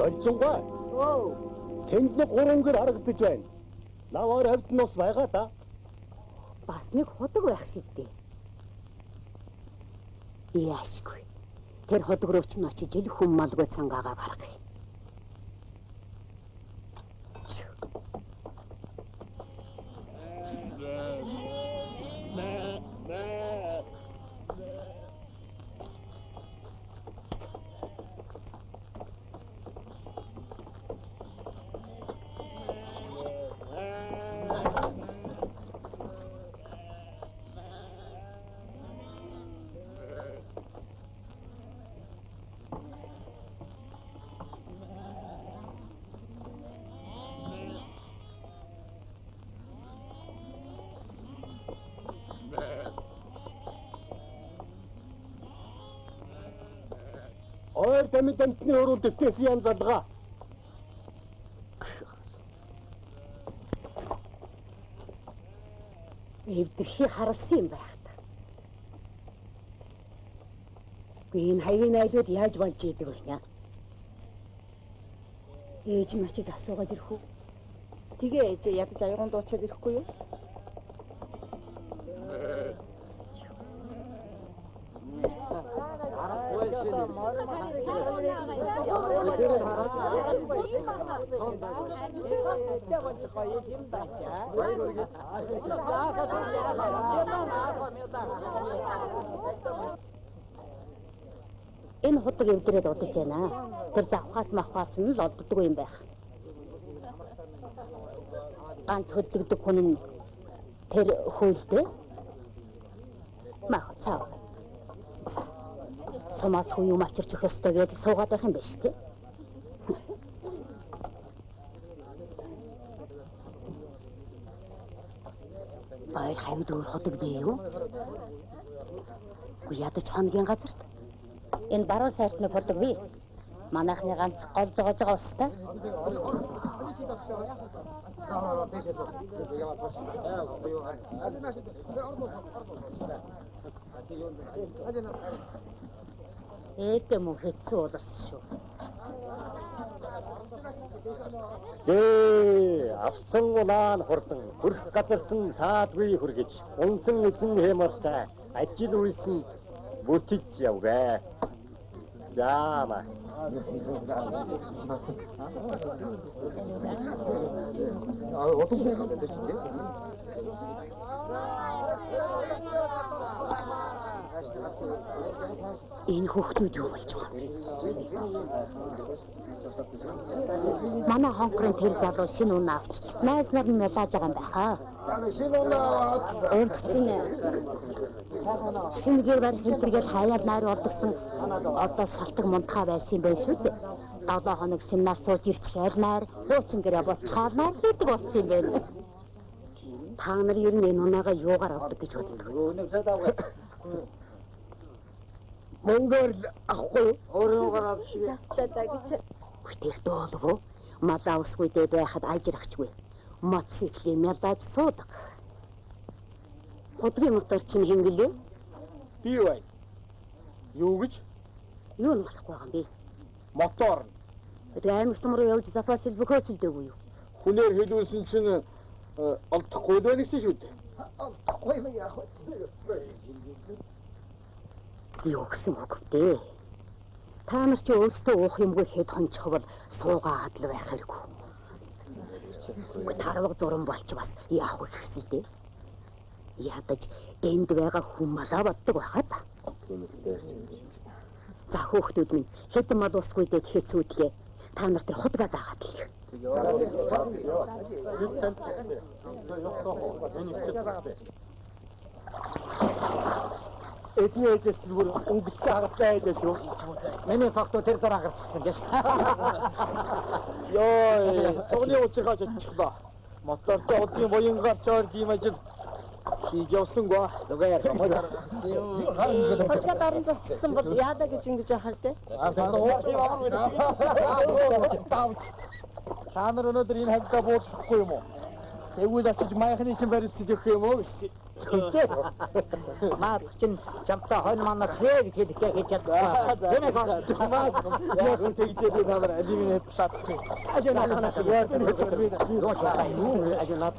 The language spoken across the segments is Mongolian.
Должингаа. Тэнд нэг 3 гэр харагдаж байна. Наваар хавьд нь ус байгаа да. Бас нэг худаг байх шиг дээ. Яашгүй. Тэр худаг руу ч очиж ил хүм малгүй цангаагаа гаргая. Ойр тамид амтны өрөөнд дэвтээс янз алгаа. Эвдэрхий харалсан юм байх та. Энэ хаягийн айлууд яаж болж идэг вэ нэ? Ээж нь очиж асуугаад ирэх үү? Тэгээ ээж яг жайгуун дуучаад ирэхгүй юу? Энэ худаг эвдрээд удаж байна. Тэр завхаас махаас нь л олддгүй юм байх. Ганц хөдлөгдөг хүн нь тэр хөөлтэй. Мах цаа. Сумаас хуу юм авчирч өгөх ёстой гэж суугаад байх юм биш үү? Ай хавьд өөр худаг бий юу? Ядаж хоногийн газарт. Энэ баруун сайрт нэг худаг бий. Манайхны ганц гол зогоож байгаа устай. Эдэ мөн хэцүү болсон шүү. Авсан унаан хурдан хөрх гадарсан саадгүй хүргэж унсан эзэн хэмартай ажил үйлсэн бүтэж явгаа. Заама. Энэ хүүхдүүд юу болж байгаа юм? Манай хонхрын тэр залуу шинэ унаа авч найз нар нь мэлааж байгаа юм байна. Шинэ унаа аваад Өөрчлөнө. Шинэ гэр барих хэлбэргээл хаяад найр олдгсон одоо шалтгаан мунтхаа байсан юм байна шүү дээ. 7 хоног семинар сууж ирчихэл найр хуучин гэрээ боцохоор найр хийдэг болсон юм байна. Та нар ер нь энэ унаагаа юугаар авдаг гэж боддог? Монгол ахгүй өөрөөр авчих. Заслаа гэж. Хүтэртэй болов уу? Малаа усгүйдээ байхад ажрахчгүй. Мотоциклийн мэлдаж суудаг. Худгийн мотор чинь хингэлээ? Би бай. Юу гэж? Юу нь болохгүй юм бэ? Мотор. Тэгээ амьд руу явж запас хэлбэхөөцөлдөөгүй юу? Хүнээр хэлүүлсэн чинь олдохгүй байх гэсэн шүү дээ. Олдохгүй юм яах вэ? Юу гэсэн үг вэ? Та нар ч өөрсдөө уух юмгүй хэд хончхвол суугаад л байх хэрэггүй. Тарваг зуран болч бас яах вэ гэсэн дээ? Ядаж энд байгаа хүн малаа боддог байхад. За хүүхдүүд минь хэдэн мал усгүйдээ хэцүүдлээ. Та нар тэр хутгаа заагаад л. Эдний ээжээс ч бүр өнгөлцөө хагалтай ээжээ шүү. Миний фактор тэр дараа гарчихсан гэж. Йоо, согны уучгаа чичглаа. Мотортой удын буянгаар чоор дим ажил хийж явсангүй. Зүгээр юм. Хатга дарын зогссон бол яада гэж ингэж яхав те. Та нар өнөөдөр энэ хавьдаа буулгахгүй юм уу? Тэгвэл очиж маяхны чинь барилцаж өгөх юм уу гэсэн. Наад чинь чамтай хойно манай хээ гэж хэлэхээ хийж чадсан. Тэмээ гоо. Яг хүн тэгжээ би намар алимын хатсаад. Ажинаа ханаас яар ажинаа.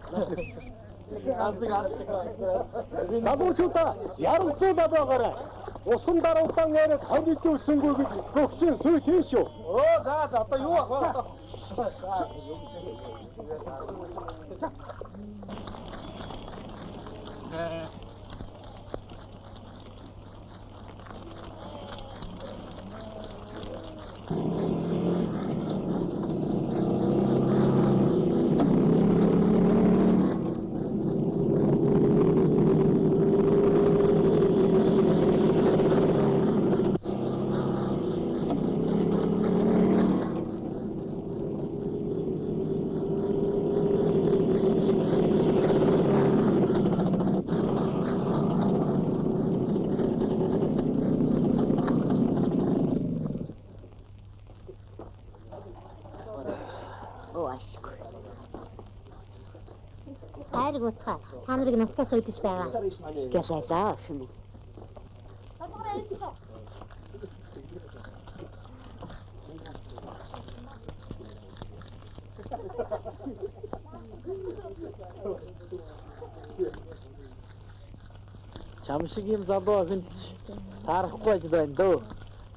Намуучуудаа ярилцсан байгаарай. Усан даруутан яриад хоньжүүлсэнгүй гэж гөгсөн сүй тийм шүү. Оо за одоо юу ах вэ? Хайрг утгаа. Та нарыг наскаас өдөж байгаа. Гэсэлээ шүмэ. Чам шиг юм залуу охинд таарахгүй байж байна дөө.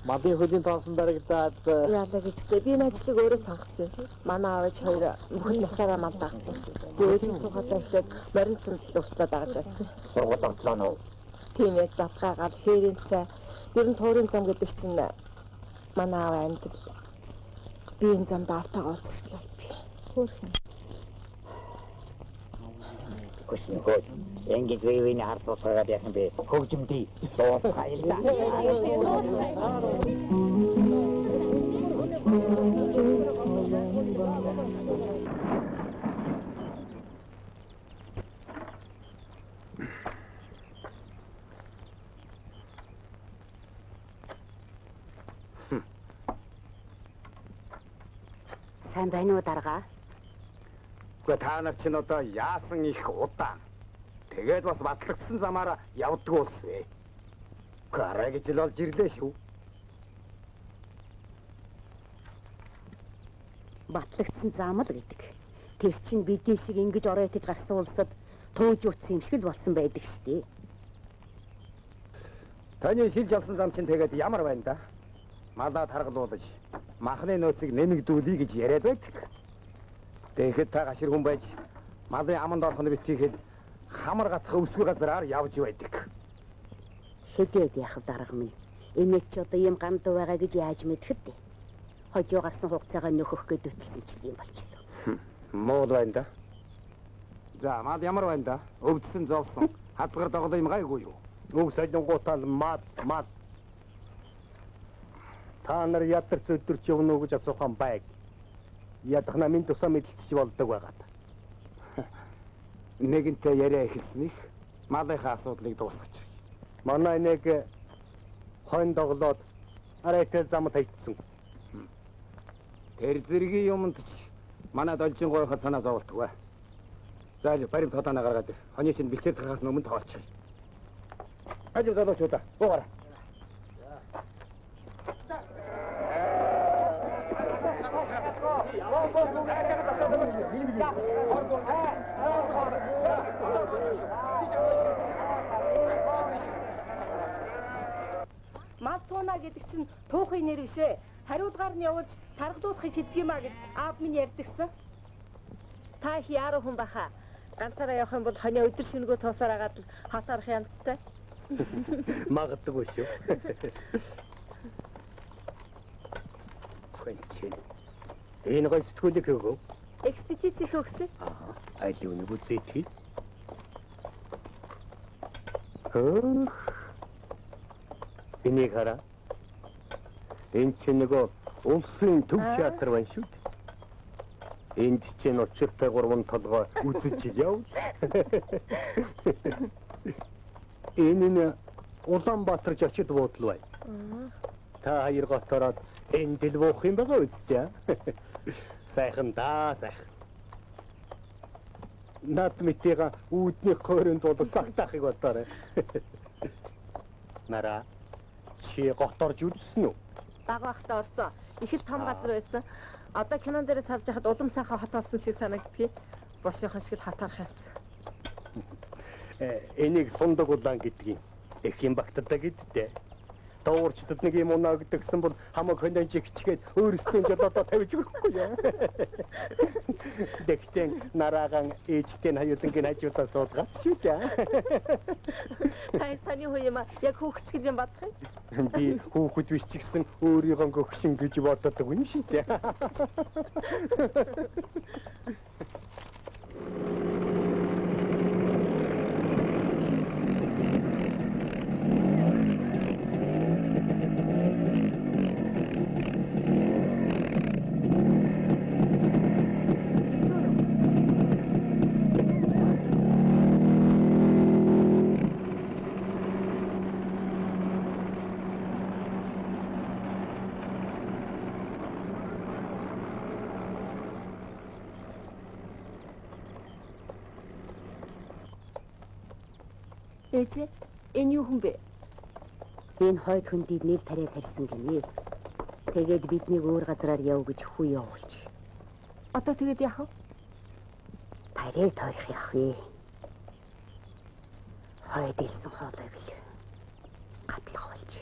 Малын хөлийн тоосон дарагдаад Яалаа гэжтэй би энэ ажлыг өөрөө сонгосон. Манай аавч хоёр бүхэн насаараа мал дагсан. Дөөдийн цугатаа ихэд морин цунд уучлаад дагаж байсан. сургууль ортлоо нөө. Тийм яг завхаагаал хээрийн цай. Ер нь туурын зам гэдэг чинь манай аав амьд. Би энэ замд автаа олцсон би. Хөөрхөн. Көснөгөө ингээд вэвэний харцуулаад яах юм бэ? Хөгжимдий лоо хайлаа. Сайн байна уу дарга? Гэхдээ та нар чинь одоо яасан их удаан. Тэгээд бас батлагдсан замаараа явдггүй улсвэ. Гараа гэж л олж ирлээ шүү. Батлагдсан зам л гэдэг. Тэр чинь бидний шиг ингэж оройтож гарсан улсад тууж утсан юм шиг л болсон байдаг шүү дээ. Таны шилж авсан зам чинь тэгээд ямар байна да? Малаа таргалуулж, махны нөөцийг нэмэгдүүлье гэж яриад байдаг. Тэгэхэд та гашир хүн байж малын аманд орох нь битгийхэд хамар гатах өвсгүй газараар явж байдаг. Хэлээд яах вэ дарга минь? Энэ ч одоо ийм гамдуу байгаа гэж яаж мэдэхэд вэ? Хожоо гарсан хугацаагаа нөхөх гээд өтөлсөн ч юм болчихлоо. Муу байна да. За, мал ямар байна да? Өвдсөн зовсон. Хазгаар доголоо юм гайгүй юу? Үг солонготал мад. Та нар ядарч өдөрч явна уу гэж асуухан байг. Ядах намын тусаа мэдэлцэж болдог байгаа. Нэгэнтээ яриа эхэлсэн их малынхаа асуудлыг дуусгачих. Манай нэг хойно доглоод арайтай зам тавьчихсан. Тэр зэргийн юмд ч манай должин гойхол санаа зовлтгүй бай. За барим тоотоо гаргаад ир. Хоны чинь бэлчээр тахаас өмнө тоолчих. Ажиг залуучуудаа буугаараа. Мал тууна гэдэг чинь туухын нэр биш ээ. Хариулгаар нь явуулж тархадуулахыг хэлдэг юм а гэж аав минь ярьдагсан. Та их яруу хүн баха. Ганцаараа явах юм бол хонио өдөр шөнөгөө туусаар агаад хатаарах янзтай. Магадгүй шүү. Хэнчин. Энэ гой сэтгүүлэг өгөө. Экспедиц их өгсөн. Аль нэг үзээтэй. Энийг хараа. Энэ чинь нөгөө улсын төв театр байна шүү. Энд чинь учиртай 3 толгой үзэж явж. Энэ нь Улаанбаатар жочид буудлаа. Та хоёр готороод энд л буух юм байгаа үсттэй. Сайхан да, сайхан. Над мэтийга үүдний хойронд дуудахыг бодоорой. Нара чи готорж үлсэн үү? Дагвахтаа орсон. Их л том газар байсан. Одоо кинон дээрээс харж байхад улам сайхан хот болсон шиг санагддгийг. Бошинхон шиг л хатаарх юмсан. Энийг сундаг улаан гэдгийг их юм багтдаг гэдтэй. Дуурчдад нэг юм унаа гэдгсэн бол хамаг хоньж ихчгээд өөрсдөө жолоодоо тавьж өгөхгүй яа. Дэгтэн нараагаан ээжтэй хаюулангийн хажуудаа суулгаад шүү дээ. Тай саний хөө юм яг хөөгчгөл юм бодох юм. Би хүүхэд биш ч гэсэн өөрийгөө гөгшин гэж боддог юм шүү дээ. Ээжээ, энэ юу хүн бэ? Энэ хойд хүндийг нэл тариа тарьсан гинэ. Тэгээд биднийг өөр газараар яв гэж хүү явуулж. Одоо тэгээд яах вэ? Тариа тойрох яах вэ? Хойд илсэн хоолойг л гатлах болж.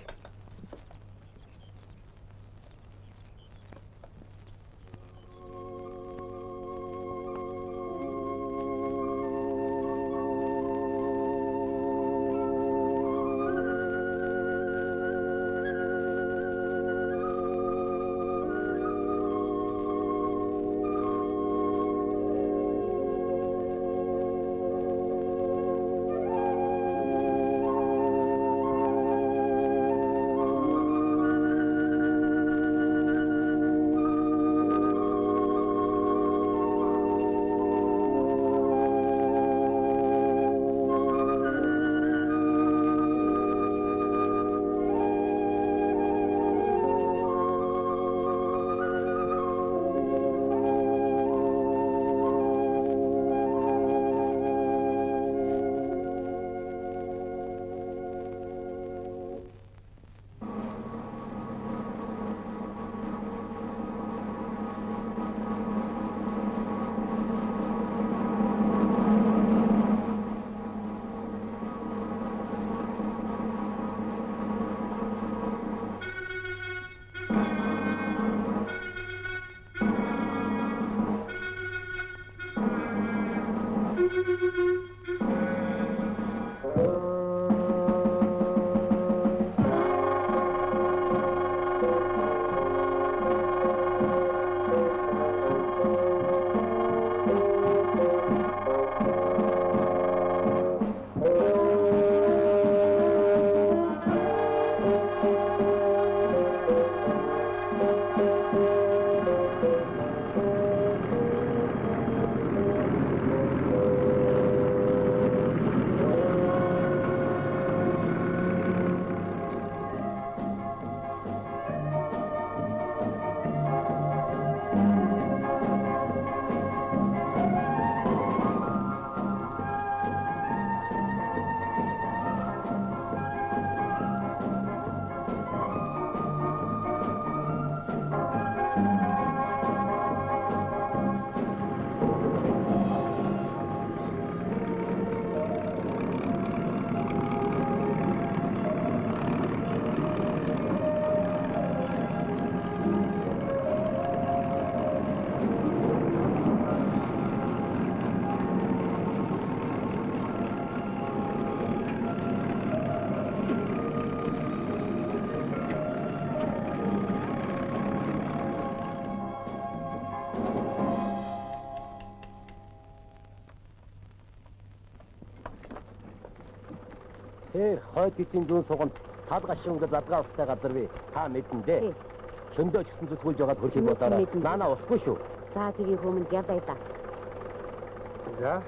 Тэр хойд эзэн зүүн суганд тал гашуунг задгаа устай газар бий. Та мэдэн дээ. Чөндөө ч гэсэн зүтгүүлж байгаад хөрхийг бодоорой. Наана усгүй шүү. За тгий хүмүүнд ялаа да. За.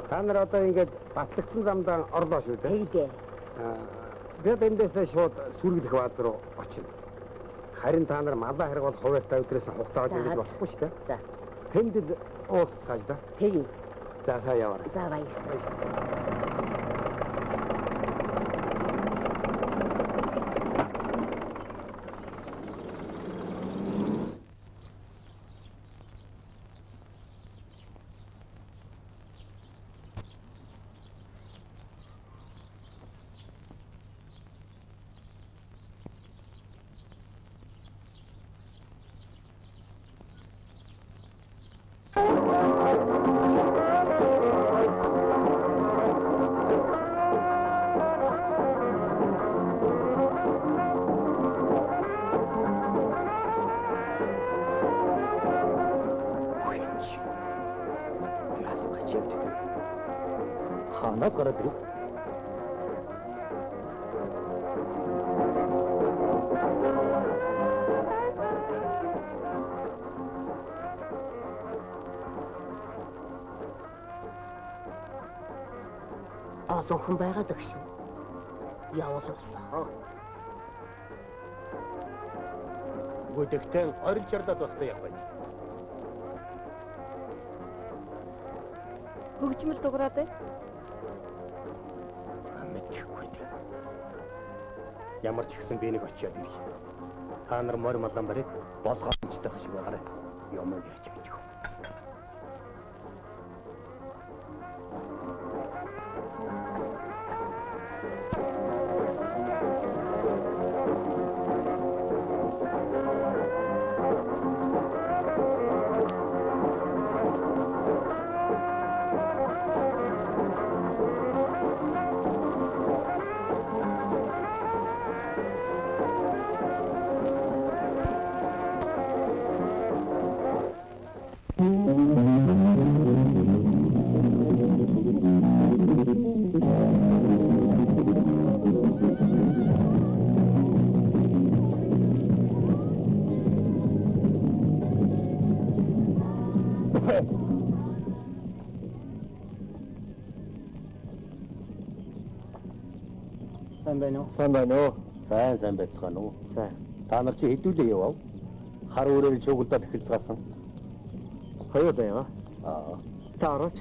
Та нар одоо ингээд батлагдсан замдаа орлоо шүү дээ. Тэглээ. Би эндээсээ шууд сүргэлэх бааз руу очино. Харин та нар малаа харгуул хуваартай өдрөөс хугацаа олж ингэж болохгүй шүү дээ. За. Тэнд л уулзцааж да. Тэгье. За сайн яваарай. За баярлалаа. Ханаад гараад ирв. Олон хүн байгаад өгш үү? Явуулсан. Гүдэгтэн орж жарлаад бастай явах. Хөгжмөл дуграад бай. Мэдхгүй дээ. Ямар ч ихсэн би нэг очиад ирье. Та нар морь малан барыг болгоомжтой хашиг байгаарай. Ямар яаж мэдэх вэ? Сайн байна уу? Сайн байцгаана уу? Сайн. Та нар чи хэдүүлээ явав? Хар өрөөл чугулдаад эхэлцгаасан. Хоёул байга. Та орооч.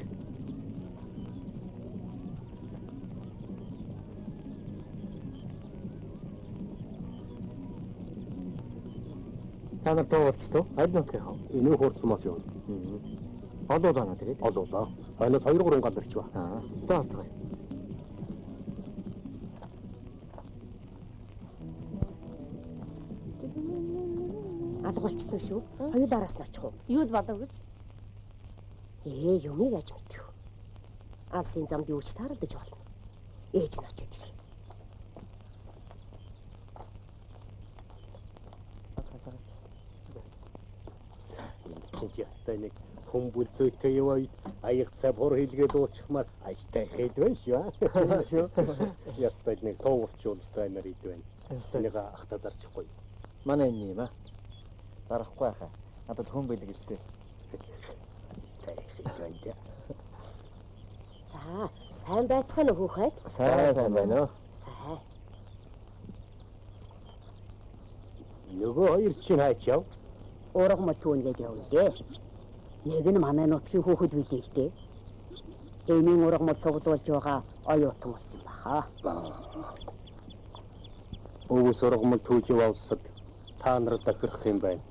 Та нар тоорчлоо. Аль нутгийнхаа? Энэ хуурцмаас юу? Олоодаа тэгээд. Олоодаа. Хойноос 2-3 гал ирч ба. За орцгоё. Алгуулчихсан шүү. Хоёулаараас нь очих уу? Юу л болов гэж? Юмыг аж мэдэх. Алсын замд юу ч тааралдаж болно. Ээж нь очиж ирэх. Энд ястай нэг хүмбүл зүйтэй яваа аяг цав хор хэлгээд уучмаар ажтай хэлвэн шүү. Ястай нэг тоовчултай нар идвэн. Нэг ахта зарчихгүй. Манай энэ юм аа. Зарахгүй хаа. Надад хүн бэлгэлсэн. За, сайн байцгаана уу хүүхэд? Сайн байна уу? Сайн. Нөгөө хоёр чинь хаач яв? Ургамал түүнгээд явлаа. Нэг нь манай нутгийн хүүхэд билээ л дээ. Энийг ургамал цуглуулж байгаа оюутан болсон баха. Өвс ургамал түүж яваасад та нар дахирх юм байна.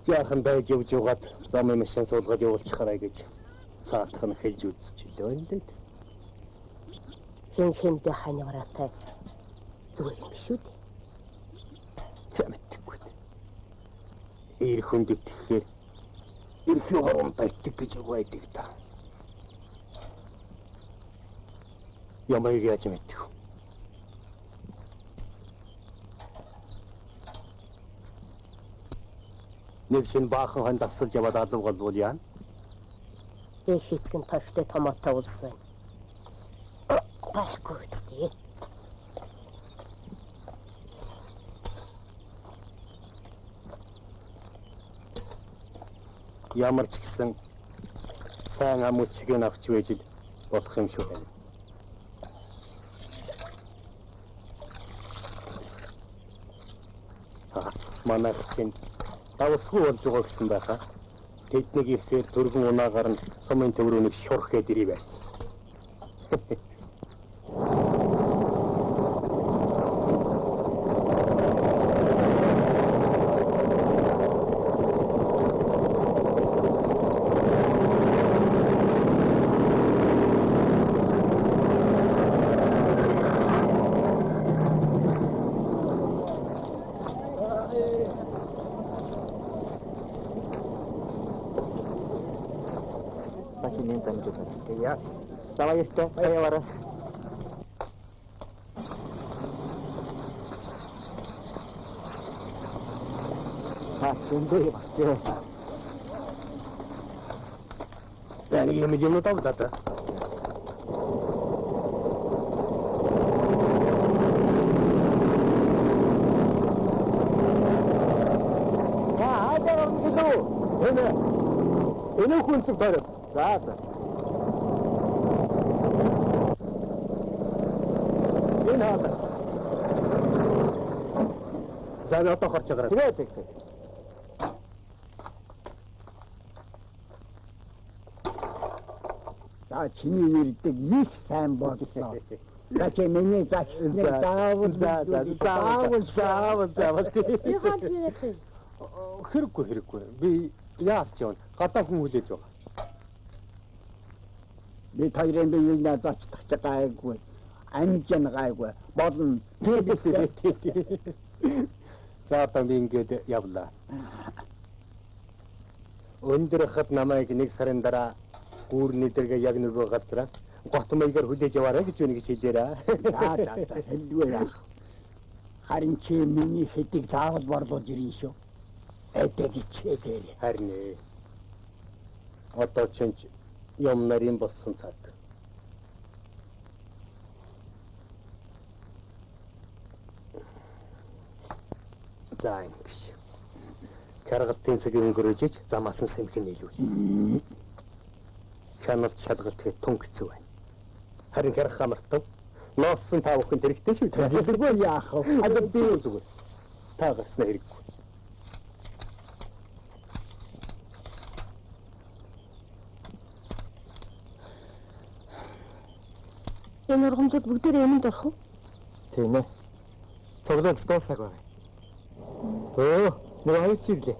Яахан байж явж угаад замын машин суулгаад явуулчихарай гэж цаатах нь хэлж үзчихлээ юм лээ. Хинхэнтэй ханивараатай зүгээр юм шүү дээ. Мэдхгүй. Ирэх хүнд итгэхээр эрхий хоромтой итг гэж угаадаг та. Ямайг яаж мэдэх вэ? Нэг шин баахан хонд асуулж яваад алуу голвол яана. Их хэсгэн товтой томоотой улс байна. байхгүй үстэй. Ямар ч гэсэн сайн ам үчиг нь авч байж л болох юм шүү байна. Манай чинь давсгүй болж байгаа гэсэн байхаа. Тэднийг ихээр төргөн унаагаар нь сумын төврөөнийг шурхээд ирээ байц. Бачинын дамжуулаад тэгээ. Давай ёстой. Баявара. Зөндөө басчээ. Yani yemeyeceğimi tabii zaten. За хаажаа орно гэлөө. Энэ хүнсэг тарав. За. Энэ хаа. За одоо харж байгаа. Тэгээ. За чиний ирдэг их сайн боллоо. За чи миний загсныг заавал Би хаал хийгээд. Хэрэггүй. Би яарч явна. Гадаа хүн хүлээж байгаа. би хоёрын биеийг зочлох гайгүй. Амжин гайгүй. Болно. За одоо би ингээд явлаа. Өндөр хат намайг нэг сарын дараа гүүрний дэргээ яг нөгөө газараа гот маягаар хүлээж яваарай гэж үнийг хэлээрээ. За хэлдгүй яах. Харин чи миний хэдийг заавал борлуулж ирнэ шүү. Эдэг хичээгээр. Харин одоо ч юм нарийн болсон цаг. За ингэж. Каргалтын цагийг өнгөрөөж замаас нь сэмхэн нийлүүл. Шаналт шалгалт гэх тун хэцүү байна. Харин хэрэг хамартав. Нооссон та бүхэн тэрэгтэй шүү. Хэлгүй яах вэ? Одоо би зүгээр. Та гарснаа хэрэггүй. Энэ ургамлууд бүгдээрээ өмнөд орох уу? Тийм ээ. Цоглол дуусах байна. Нэг хоёр чиглээ.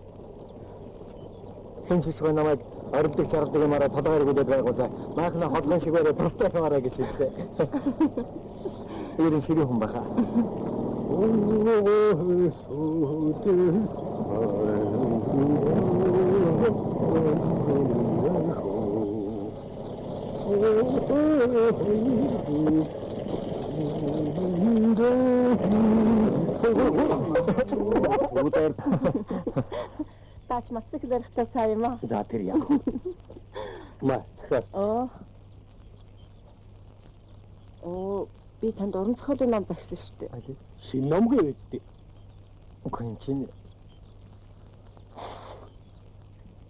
Хинч бишгүй намайг орилдог чаргадаг юмараа толгойр гүлээд байгуулсаа. Маахна хотлон шиг барай тустай юмараа гэж хэлсэн. Eerin ширээ хүн баха. Таач мацэг зэрэгтэй цаа юм аа. За тэр яах вэ? Маа цахаа. Би танд уран зохиолын ном загсан шүү дээ. Шинэ номгүй байжтэй. Үгүй чинь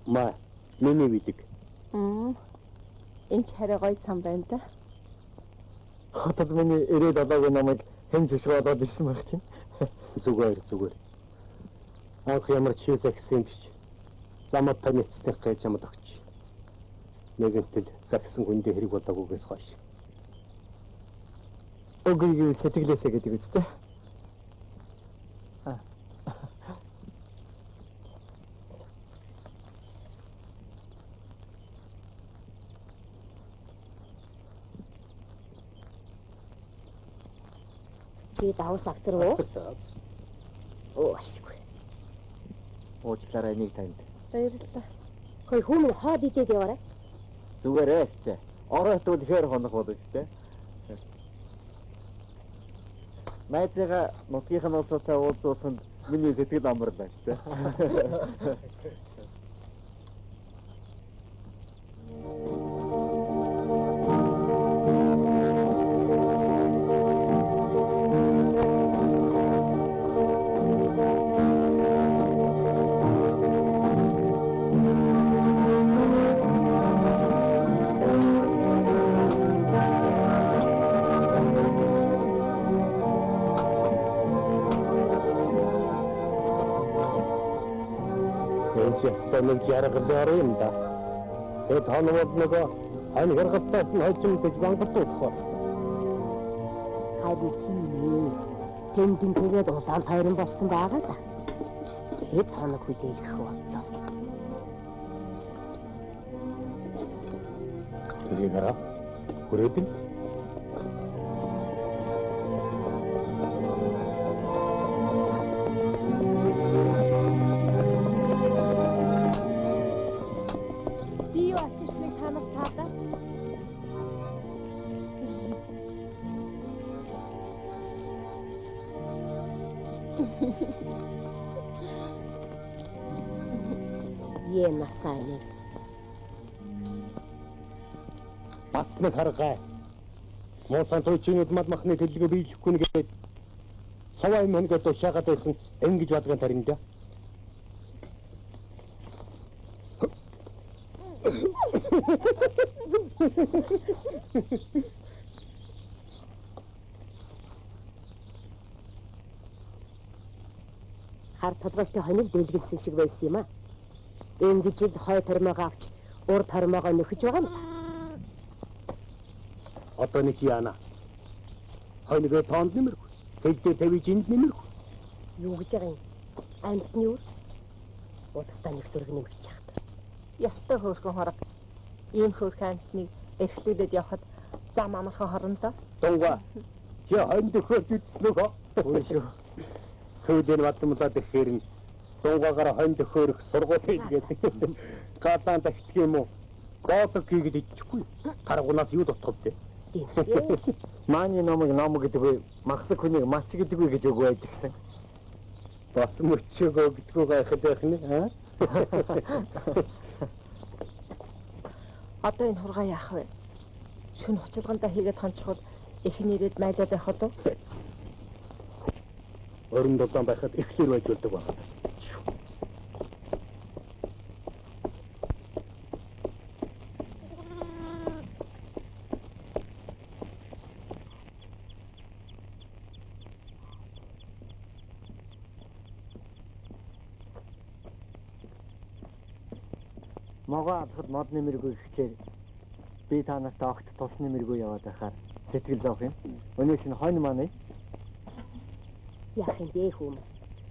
Маа миний билэг. Энд хараа гоё сан байна да. хотод миний ирээд одоогийн намайг хэн зөвшөөрөөд ирсэн байх чинь. Зүгээр. Анх ямар ч хийх гэсэн юм биш. Замд таницдаг гэж юмд өгч. Нэгэнтэл загсан хүндээ хэрэг болоогүйгээс хойш. Өгийг сэтгэлээсээ гэдэг үстэй. Чи давс авчрав уу? Ашгүй. Уучлаарай нэг танд. Баярлалаа. Хөөе хүмүүс хаад идээд яваарай. Зүгээрээ чи. Оройтууд ихээр хонох болно шүү дээ. Найзгаа нутгийнхын улсуутай уулзуулсанд миний сэтгэл амарлаа шүү дээ. ястай нэг жаргалаар юм да. Тэгээд хоног нөгөө ань хэргалтаас нь хожимдож Монголд болох. Хайр тийм. Тэндэн тэгээд улаан хайрын болсон байгаа да. Хэд хоног хүлээх болтоо. Тэрийгээрээ хүрээдэн. Би юу ачиж танаас таадаа. Е насааны. Бас нэг харгай. Муусан туучинууд мад махны төлгөө биелэхгүй нэгээд саваа юм ингээд шагаад байсан ингэж бадган тарина да. Хар толгойтой хоног дэлгэлсэн шиг байсан юм аа. Ингэж л хой тормоог авч урд тормоогоо нөхөж байгаа юм. Одоо нэг яана. Хоног тоонд нэмэргүй. Тэгдээ тавиж энд нэмэргүй. Юу гэж байгаа юм? Амтны үр. Утастаа нэг сүрэг нэмгэж яахад. Ястай хөөрхөн хорог. Ийм хөөрхөн амтныг эрхлүүлээд явхад зам амархан хорондоо. Дунгаа. Чи хоног өгөөж үзлөөгөө. Үгүй шүү. Сүүлийн бадмлаад ихээр нь дунгаагаар хоног өгөөх сургууль хийгээд гаалаан тавьчих юм уу? Годог хийгээд ичихгүй. Гаргунаас юу дутгав дээ? Мааны номог гэдэг магсаг хүнийг мач гэдэг үү гэж өгөө байдаг гэсэн. Бас мөчөөгөө гэдгөө гайхад байх нь аа? Одоо энэ хургаа яах вэ? Шүн хуцалгандаа хийгээд хончихвол эхний ирээд майлаад байх болов? Орон дулаан байхад эхлэр байж болдог байна. Могоо алхад мод нэмэргүй гэхчээр би та нарт огт тус нэмэргүй яваад байхаар сэтгэл зовх юм. Өнөөс нь хонь маань Яах юм бэ хүм?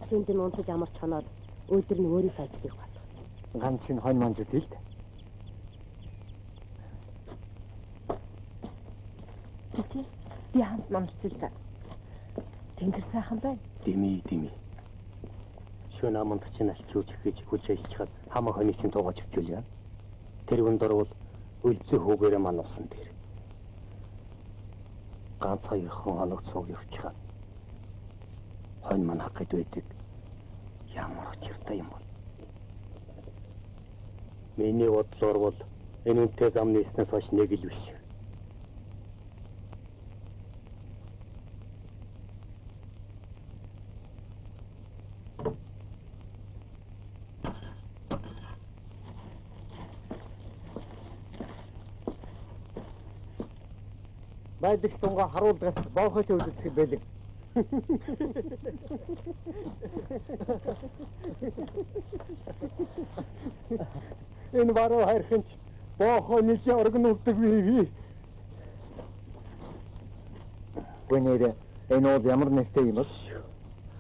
Шүндэн унтаж амарч хоноод өдөр нь өөрийнхөө ажлыг бат. ганц шинэ хонь маань зүтээ л дээ. Чи би хамт намцэл та. Тэнгэр сайхан байна. Дими. Шүн аманд чинь алчууч гэж хүч ажиллахад хамаа хоньыг чинь туугаж авчулъя. Тэр хүнд орвол үлзий хүүгээрээ мануусан тэр. Ганц хоёрхон хоног цуг явчихад хонь манах гэд байдаг. Ямар очиртай юм бол. Миний бодлоор бол энэ үнтэй зам нээснээс хойш нэг л биш. Байдагч тунгаа харуулдгаас боохот өвлөцөх бэлэг. Энэ баруу хайрханч боохоо нэлээ оргинуулдаг бий. Гүнээр энэ уу ямар нэртэй юм бэ?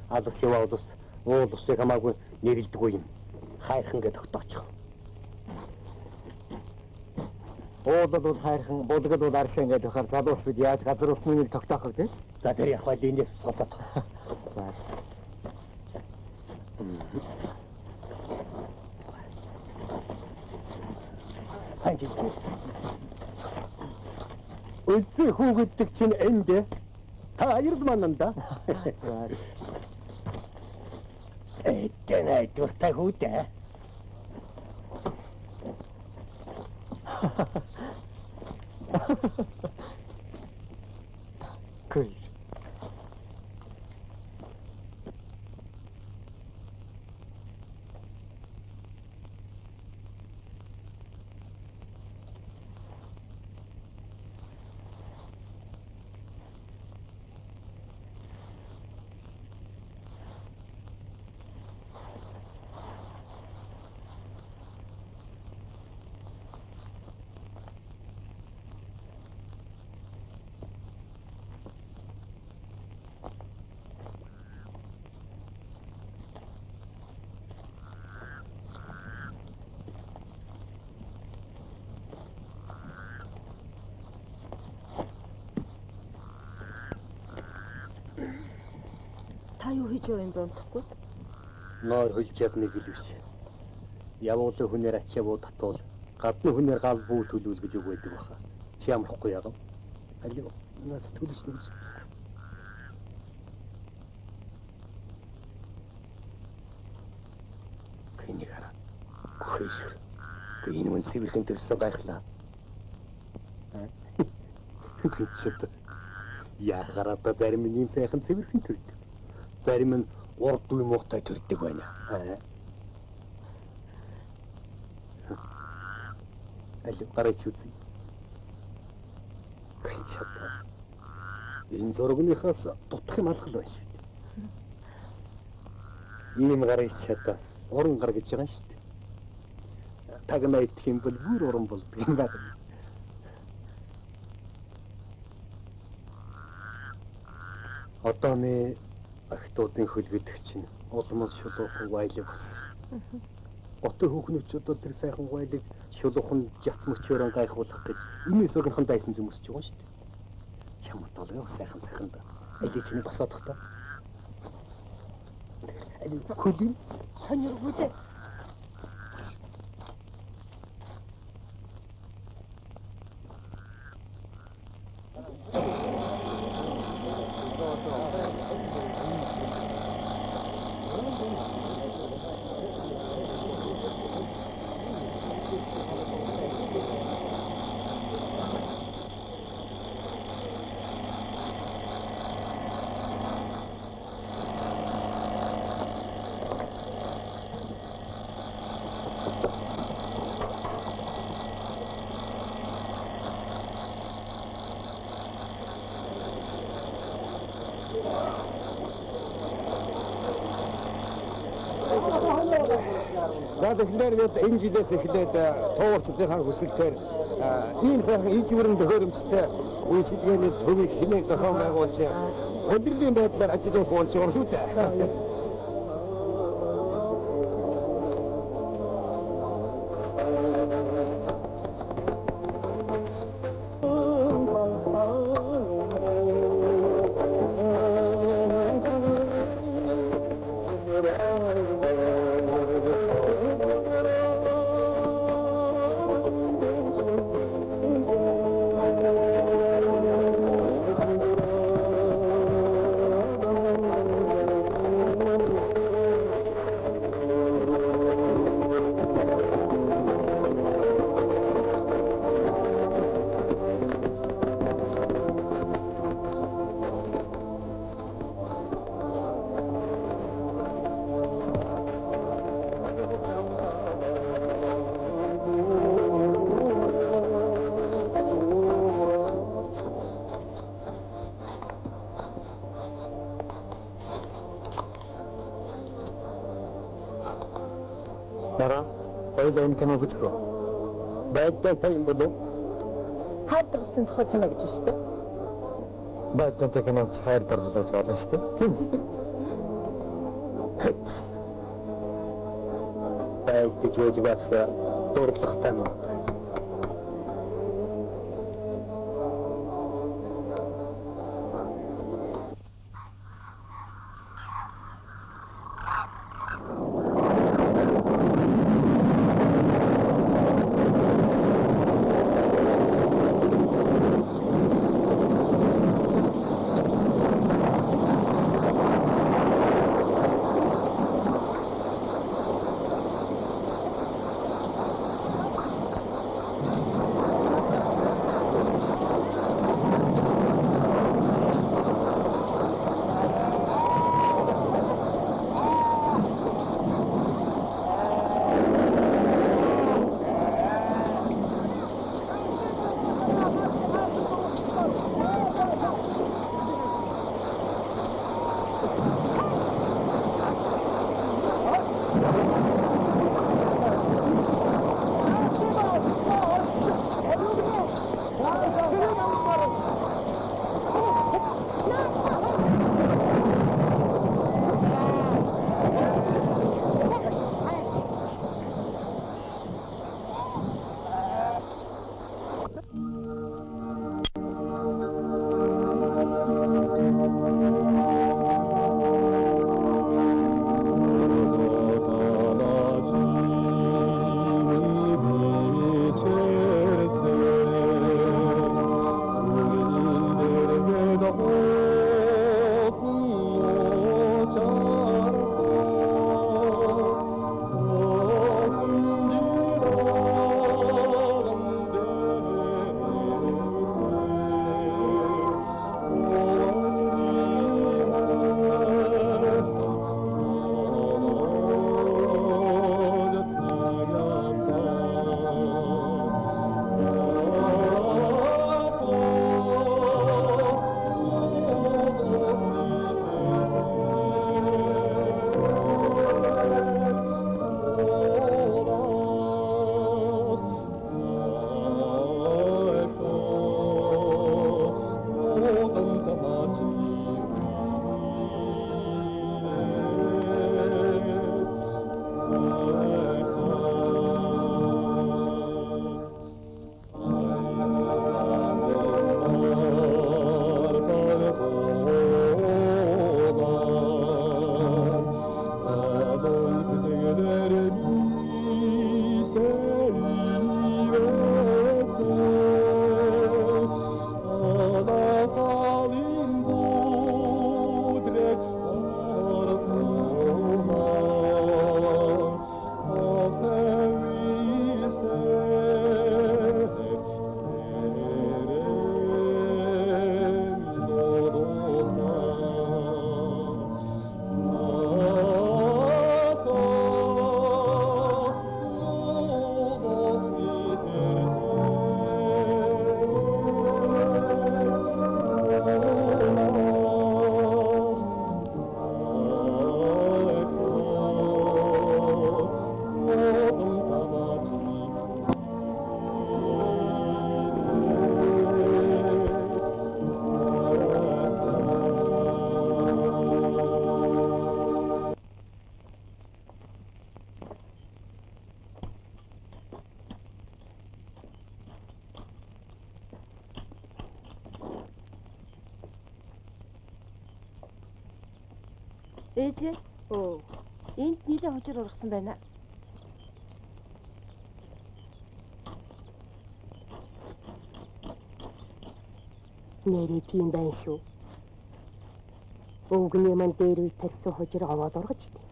Алс яваа улс уул усыг хамаагүй нэрлдэггүй юм. Хайрхан гэдэг тогтоочих. Уулд бол хайрхан, булгад бол аршин гэдэг хаар залуус бид яаж газар усны нэг тогтоох вэ? За тэр явах байл эндээс сонсоод. За. Сайн жил. Үлзий хүү гэдэг чинь энд та хоёр л мананда. За. Эдгээр дуртай хүү дээ. Кul. юу хийж байгаа юм бэ унтахгүй? Ноор хөлж ядна гэлвш. Явуулын хүнээр ачаавуу татвал гадны хүнээр гал бүү төлөвл гэж үг байдаг баха. Чи ямархгүй яав? Алив нас төлөс нүс. Кэний хараа. Хөөш. Энэ мөн цэвэрхэн төрсөн байхлаа. Тэцэд яхараа та зарим нь юм сайхан цэвэрхэн төрдөг. Зарим нь урд үе муутай төрдөг байна. Алив гараач үзье. Чата. Энэ зургийнхаас дутх юм алхал байна шүү дээ. Ийм гараач чата. Уран гар гэж байгаа шүү дээ. Тагнаа идэх юм бол бүр уран болдог юм байна. Одооны ахтуудын хөлгөдөг чинь улмал шулуухан вайлаг болсон. Отор хүүхнүүд одоо тэр сайхан вайлаг шулуухан жац мөчөөрөө гайхуулах гэж энэ зургийнхан дайсан зүмсэж байгаа шүү дээ. Чам толгой сайхан сайханд алий чинь басаадах та. Алий хөлийн Хоньргуудэ. За тэгэхээр бид энэ жилээс эхлээд туурчдынхаа хүсэлтээр ийм сайхан ижвэрэн төхөөрөмжтэй үе хэлгээний төвийг хэмээн зохион байгуулж өдрийн байдлаар ажиллах болж байгаа шүү дээ. Нара, ойлоо энэ кино үзэх үү? Байдлаа тань болов? Хайрцагсан тухай кино гэж шүү дээ. Байдлаа кино хайр дарлалаас болно шүү дээ. Тийм. Байдлыг гэж бас дурдлагатай юм. Ээжээ. Өө. Энд нийлээ хожир ургасан байна. Нэрээ тийм байна шүү. Өвгний ман дээр үе тарьсан хожир аваад ургаж дээ.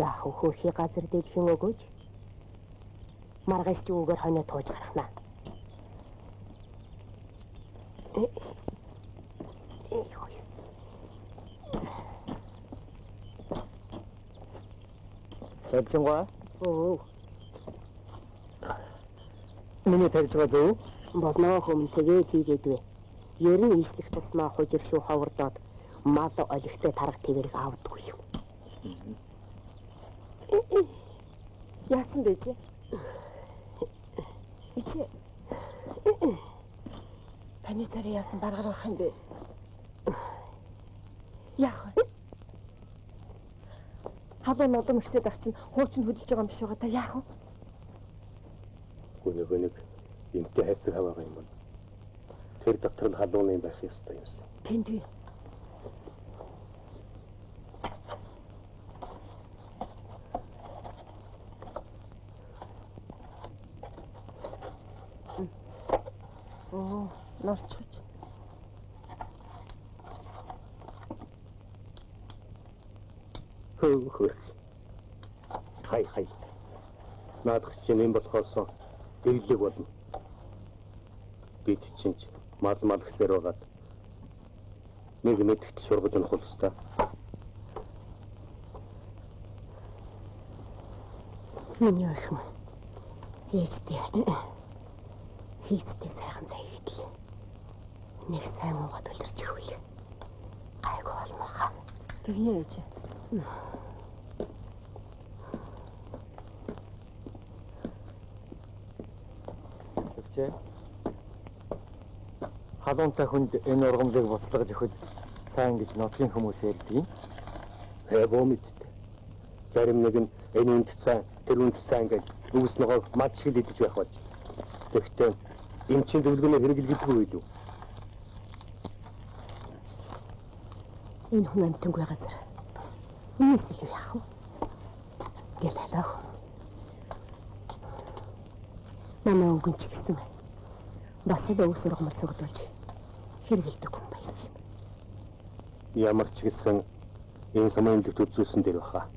Яах вэ хөрхий газар дэлхийн өгөөж. Маргааш ч үгээр хоноо тууж гарахнаа. Тавьчихгаа. Өө. Миний тавьчихгаа зөв. Болно хүм тэгээ тийгээдвэ. Ер нь ийслэх тусмаа хужир шүү ховордоод мал олигтой тарга твэрэг авдаггүй шүү. Яасан бэ чи? Ичээ. Таны царай яасан баргаар авах юм бэ? Яах вэ? Хаваа нодом ихсээд ах чинь хуучин хөдөлж байгаа юм биш байгаа та яах вэ? Гүнэг эмтэй хайрцаг хаваагаа юм бол тэр доктор нь халууны байх ёстой юмсан. Тэнтэй. Оо, норчгоч. Хөө. Хай. Наадах чинь юм болохоос дэглэг болно. Бид чинь мал гэсээр байгаад нэг мэдгт шургаж унах болстой. Миний охин. Ээжтэй. Хийцтэй сайхан цай идэл. Нэг сайн муугаад үлэрч ирвэл гайгүй болно хаа. Тэгнэ ээж. Тэгчээ. Халуунтай хүнд энэ ургамлыг буцлагж өгөхөд сайн гэж нотгийн хүмүүс ярьдгийг. Эвөө мэдтэ. Зарим нэг нь энэ үнд цаа, тэр үнд цаа гэж үүс нөгөө мад шиг л идэж байх болж. Тэгэхдээ эмчийн зөвлөгөөнөөр хэрэглэгддэггүй юу? Энэ хүн амтангүй газар. Ийс л яах вэ? Гэл халаах. Намаа өнгөн ч гэсэн бас л өвс ургамал цуглуулж хэрэгэлдэг хүн байсан юм. Ямар ч гэсэн энэ самын дэвт үзүүлсэн дээр баха.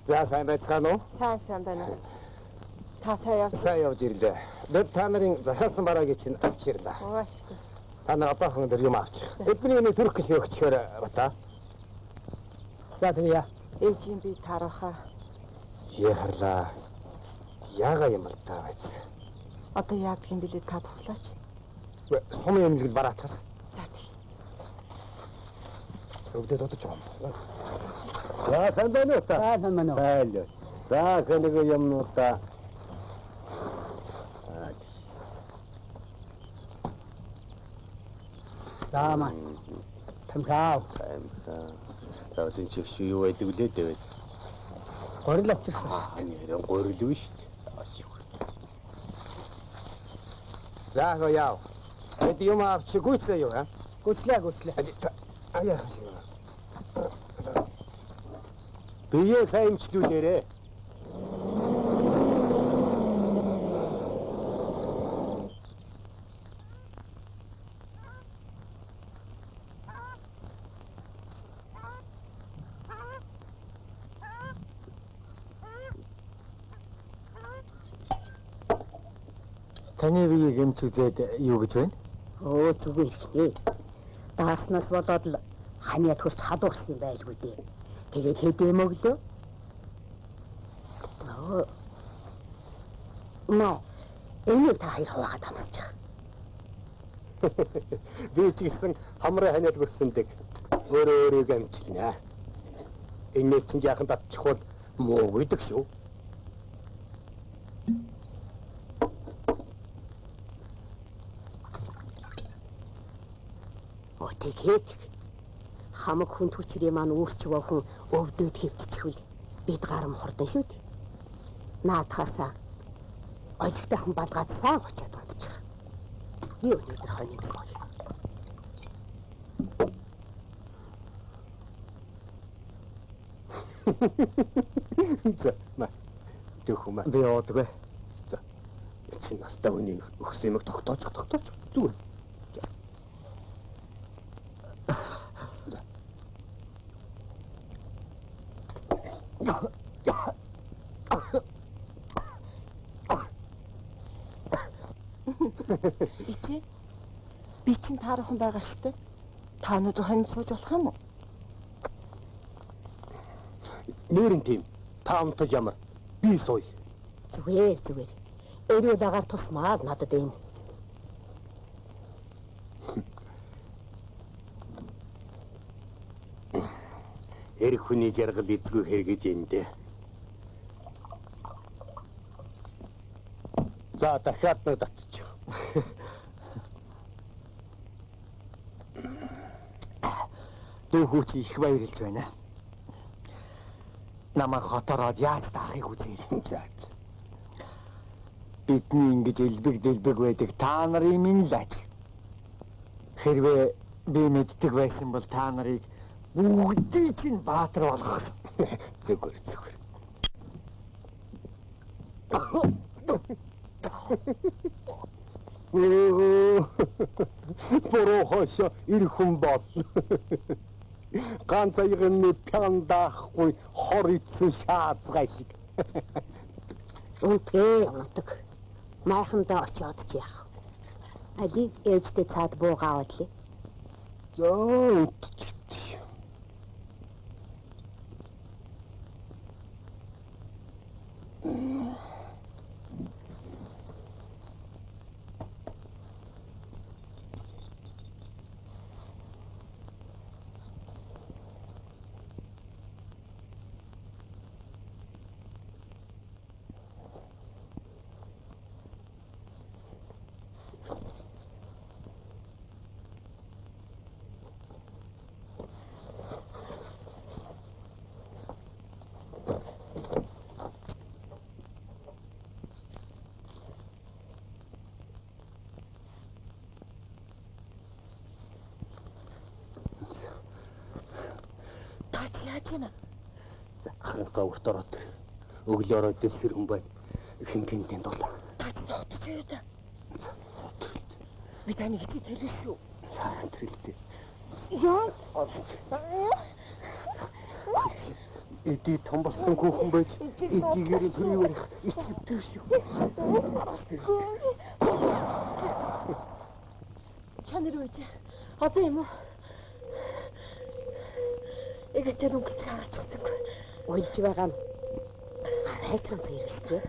За сайн байцгаана уу? Сайн байна. Та сайн явж ирлээ. Бид та нарын захиалсан бараагийн чинь авч ирлээ. Уушгүй. Та нар одоохон дээр юм авчих. Бидний энэ төрөх гэж өгчихээр бата. За тэгээ. Ээжийн би таарахаа. Яхарлаа. Яага юм бол та байц. Одоо яадаг юм бэлээ та туслаач. Сумын эмнэлэг бараатгас. За тий. Өвдөд одож байгаа юм. За сайн байна уу та? Сайн байна уу? Байлаа. За хэнэг юмнуудаа. Таамаа. Тамхаа. За синчиг юу байдаг лээ дээ. Горил авчирсан. Нэрэн горил биш үү? За гоо яав. Эд юм авчих гүйцээ юу аа? Гүслээ. Аяа. Бие сайн имчлүүлээрэ. Таны биеийг эмч үзээд юу гэж байна? Өө зүгээр л дээ. Дааснаас болоод л ханиад хурц халуурсан юм байлгүй дээ. Тэгээд хэдийн мөглөө. Наа. Энэ та хоёр хуваагаад амсаж байгаа. Би ч гэсэн хамраа ханиад гөрсөндөг. Өөрөөрөө амжилнаа. Энэ чинь яахан татчих бол муу гэдэг шүү. Тэгээд хамаг хүн төчрийн маань өөрчвөө хүн өвдөд хэвтчихвэл бид гарам хордон шүү дээ. Наадхаасаа ойлгохтойхон балгаад сайн очиад унтчих. Би өнөөдөр хоног сууя. За, түүхүмэ. Би уудаггүй. За. Чи настай хүний өгсөн юмыг тогтоож. Зүгээр. Ичээ. Би чинь таархан байгаа шүү дээ. Та өнөөдөр хонь сууж болох юм уу? Нэрэн тийм. Та амтаж ямар. Би сууя. Зүгээр. Эрүүл агаар тусмаа надад энэ. Эрх хүний жаргал эзгүй хэрэгэж эндэ. За дахиад нэг татчих. Дүүхүүч их баярлж байна. Намайг хотороод яаж таахыг үзээрэй. За. Бидний ингэж элбэг байдаг та нарын минь лаж. Хэрвээ би мэддэг байсан бол та нарыг бүгдийг чинь баатар болгох. Зүгээр. Бороо хошо ирхэн бол. Ганц аягийн пяндаахгүй хор ицсэн шаацгай шиг. Үнтэй унтаг. Майхандаа очиод ч яах. Али ээжтэй цаад буугаавал ли. За. Яаж юм? За ханга урт ороод өглөөрөө дэвсгэр хүн байна. Хинкэнтэнд бол. Татчихъя да. Би таны хэцүү хэлсэн шүү. Сайн тэрэлтэй. Яа. Эди том болсон хүүхэн байж эдигээр төрийн барих итгэвтэй шүү. Чанар үеч. Одоо юм уу? Эгэтэй өнгөц хараач гисэнгүй. Уйлж байгаа нь. Хайтран зэрэгтэй.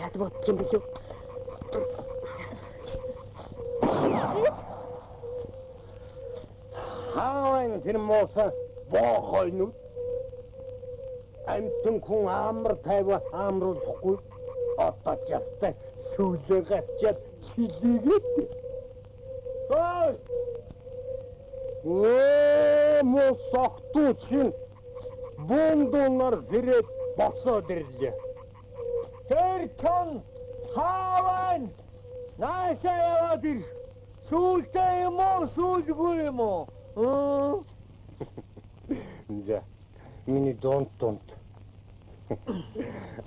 Яд бодчих юм билүү? Хаан тэр мооса боохойнууд. Амтэн хүн амар тайва амруулахгүй. Одоо ч ястай сүүлээ гачаад чилээгээд. Ой! Мос сохтуучин бундунар зэрэг босоод ирлээ. Тэр чон хааван наашаа яваад ир. Сүүлтэй юм уу, сүүлгүй юм уу? За, миний донт.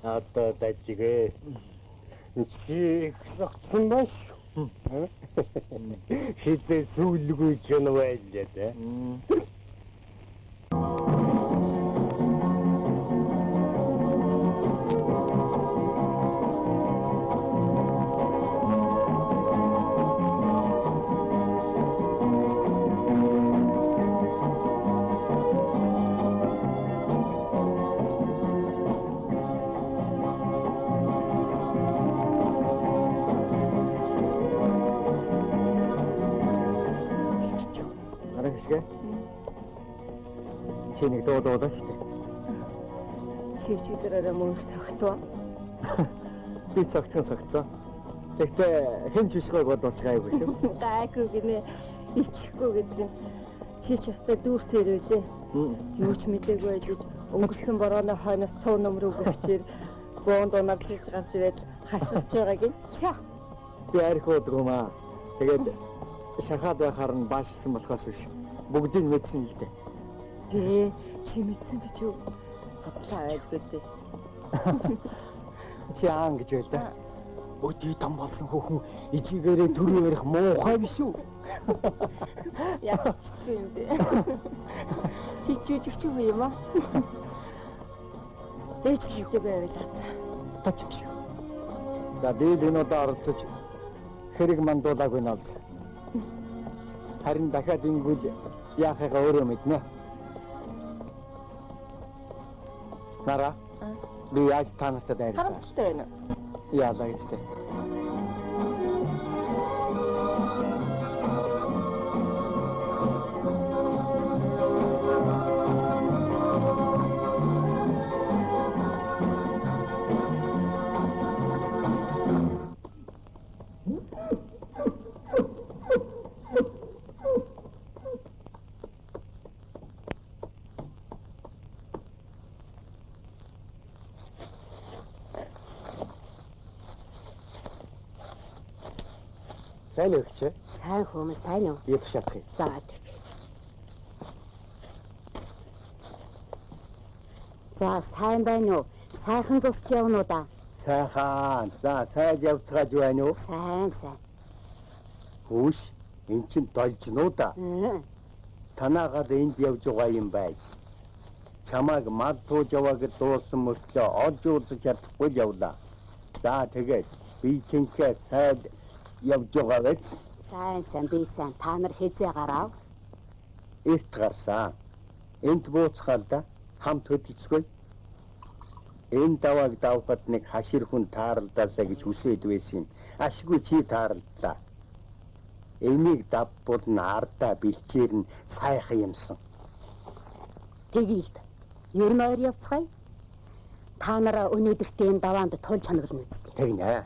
Одоо дажигээ. Чи сохтсон баш. Хизээ сүүлгүй ч юм байлаа да. ээжгээ. Чи нэг дуу дуулаач тий. Чигчдэрээ мөнгө согтоо. Би цогтхон согцоо. Тэгтээ хэн ч бишгүйг бодуулж гайгүй шүү. Гайгүй гинэ. Ичихгүй гэдэг нь чи ч ястай дүүрс ирүүлээ. Юу ч мэдээгүй байж өнгөрсөн борооны хойноос цуу ном руу гэрчээр боонд унарлж гарч ирээд хашгирч байгааг нь. Чаа. Би архиудаг юм аа. Тэгээд шахаад байхаар нь баашсан болохоос биш. Бүгдийг мэдсэн л дээ. Ээ, чи мэдсэн гэж юу? Хадлаа байлгүй дээ. Чи аан гэж байл да. Өдий том болсон хүүхэн ижигээрээ төрөө ярих муухай биш үү? Яаж ч юм бэ? Чи чүжигч юм аа? Ээж хийдэг байвал Тачч. За би энэ удаа оролцож хэрэг мандуулаагүй наад. Харин дахиад ингэвэл яахыгаа өөрөө мэднэ. Нара. Би яаж та нартай дайрлаа? харамсалтай байна. Яалаа гэжтэй. Сайн уу гэж? Сайн хүмүүс сайн уу? Яд шатах. За тэг. За сайн байна уу? Сайхан зусч явна уу да? Сайхан. За сайд явцгааж байна уу? Сайн. Хөөш. Эн чин должноо да. Танаагаад энд явж байгаа юм бай. Чамайг мал тууж явааг дуусан мөртлөө олж уулзах чадахгүй явлаа. За тэгээд би чинхээ сайд явж байгаа гэж. Сайн би сайн. Та нар хэзээ гарав? Эрт гарсан. Энд бууцгаал да. Хамт хөдөлцгөө. Энэ давааг давхад нэг хашир хүн тааралдаасаа гэж хүсээд байсан юм. Ашгүй чи тааралдлаа. Энийг давбул нь ардаа бэлчээр нь сайхан юмсан. Тэгэлд. Ер нь ойр явцгаая. Та нараа өнөөдөртөө энэ даваанд тулж хоногдно үсттэй. Тэгнэ.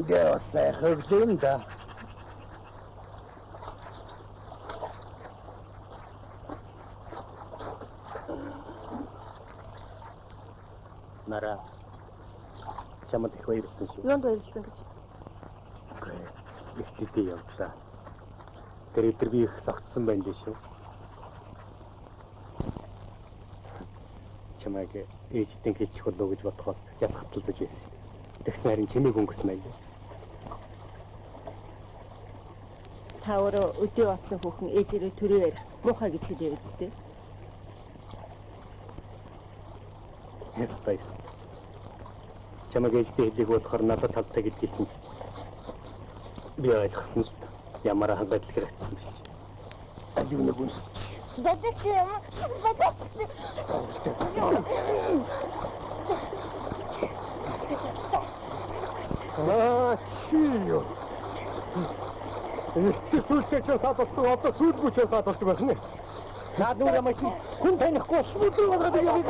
Дээ сайхан юм да. Нара. Чамд их баярлсан шүү. Юунд баярлсан гэж? Ихтэй явдлаа. Тэр өдөр би их согтсон байна дээ шүү. Чамайг ээжтэй хэлчих болов гэж бодохоос ясгаталж байсан. Тэгсэн харин чимээг өнгөрсөн байлээ. Та өөрөө өдөө болсон хүүхэн ээжээрээ төрөө ярих муухай гэж хэлээ үсттэй. Ястайс. Чамайг ээжтэй хэлэх болохоор надад талтай гэдгийг чинь би ойлгосон л та. Ямар хангалттай хэрэгцсэн биш. Алив нэг үнс. Чиё. Сүлтэй ч саадсан одоо сүлгүй ч сааддаг байна. Наад нүрэ маш хүн танихгүй сүлгүй болоод явж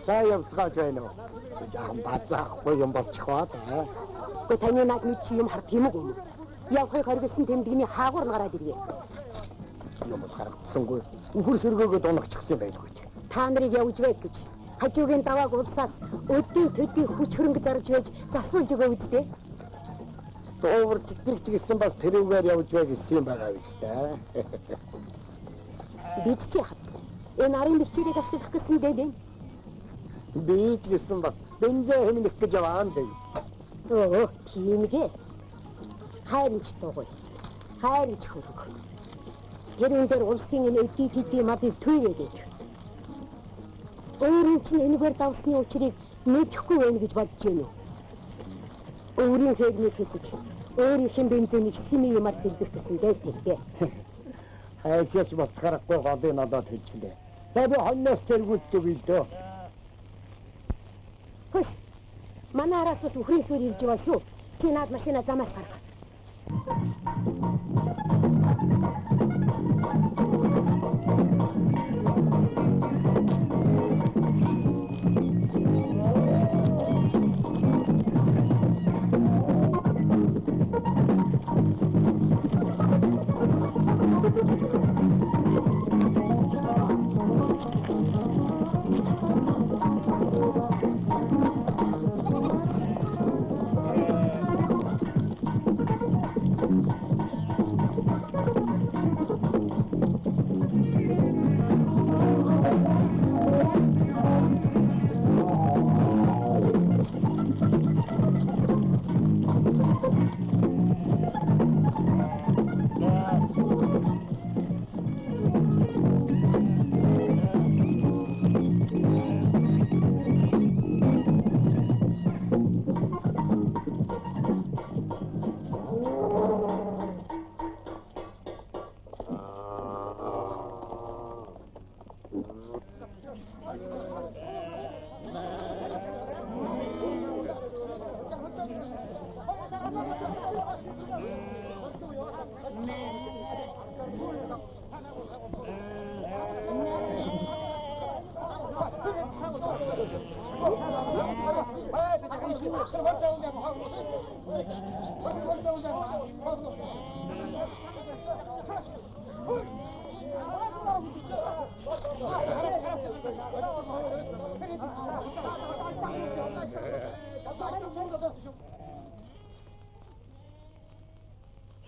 За явцгааж байна уу? Жаахан базаахгүй юм болчихоо да. Гэхдээ таны над нэг чи юм хард юм уу? Явахыг хоригдсан тэмдэгний хаагуур нь гараад ирвэ. Юм харагдсангүй. Үхэр сэргээгөө дунагчихсан байлгүй. Та нарыг явж байд гэж хажуугийн давааг улсаас өдөө төдий хүч хөрөнгө зарж байж засуулж өгөө үстэй. Доовор тэтгэж гисэн бас тэрүүгээр явж байг гэсэн юм байгаа биз дээ. Бид чи хат. Энэ арын бичээрийг ашиглах гэсэн дээ. Би ч гэсэн бас бензин хэмнэх гэж яваа юм дээ. Оо, тиймгээ. Хайрч дуугүй. Хайрч хөрөг. Тэрүүн дээр улсын энэ өдий төдий мадыг түйгээд. Өөрийн чинь энэгээр давсны учрыг мэдэхгүй байна гэж бодож байна уу? Өөрийн хэрэгнийг хэсэж, өөрийнх нь бензинийг шимийн юмар сэлбэх гэсэн дээр тэгтээ. Хайшаач болцохарахгүй голыг надад хэлчихлээ. За би хонноос тэргүүлж өгье л дөө. Хөш. Манай араас бас үхрийн сүр ирж байгаа шүү. Чи наад машина замаас гарга.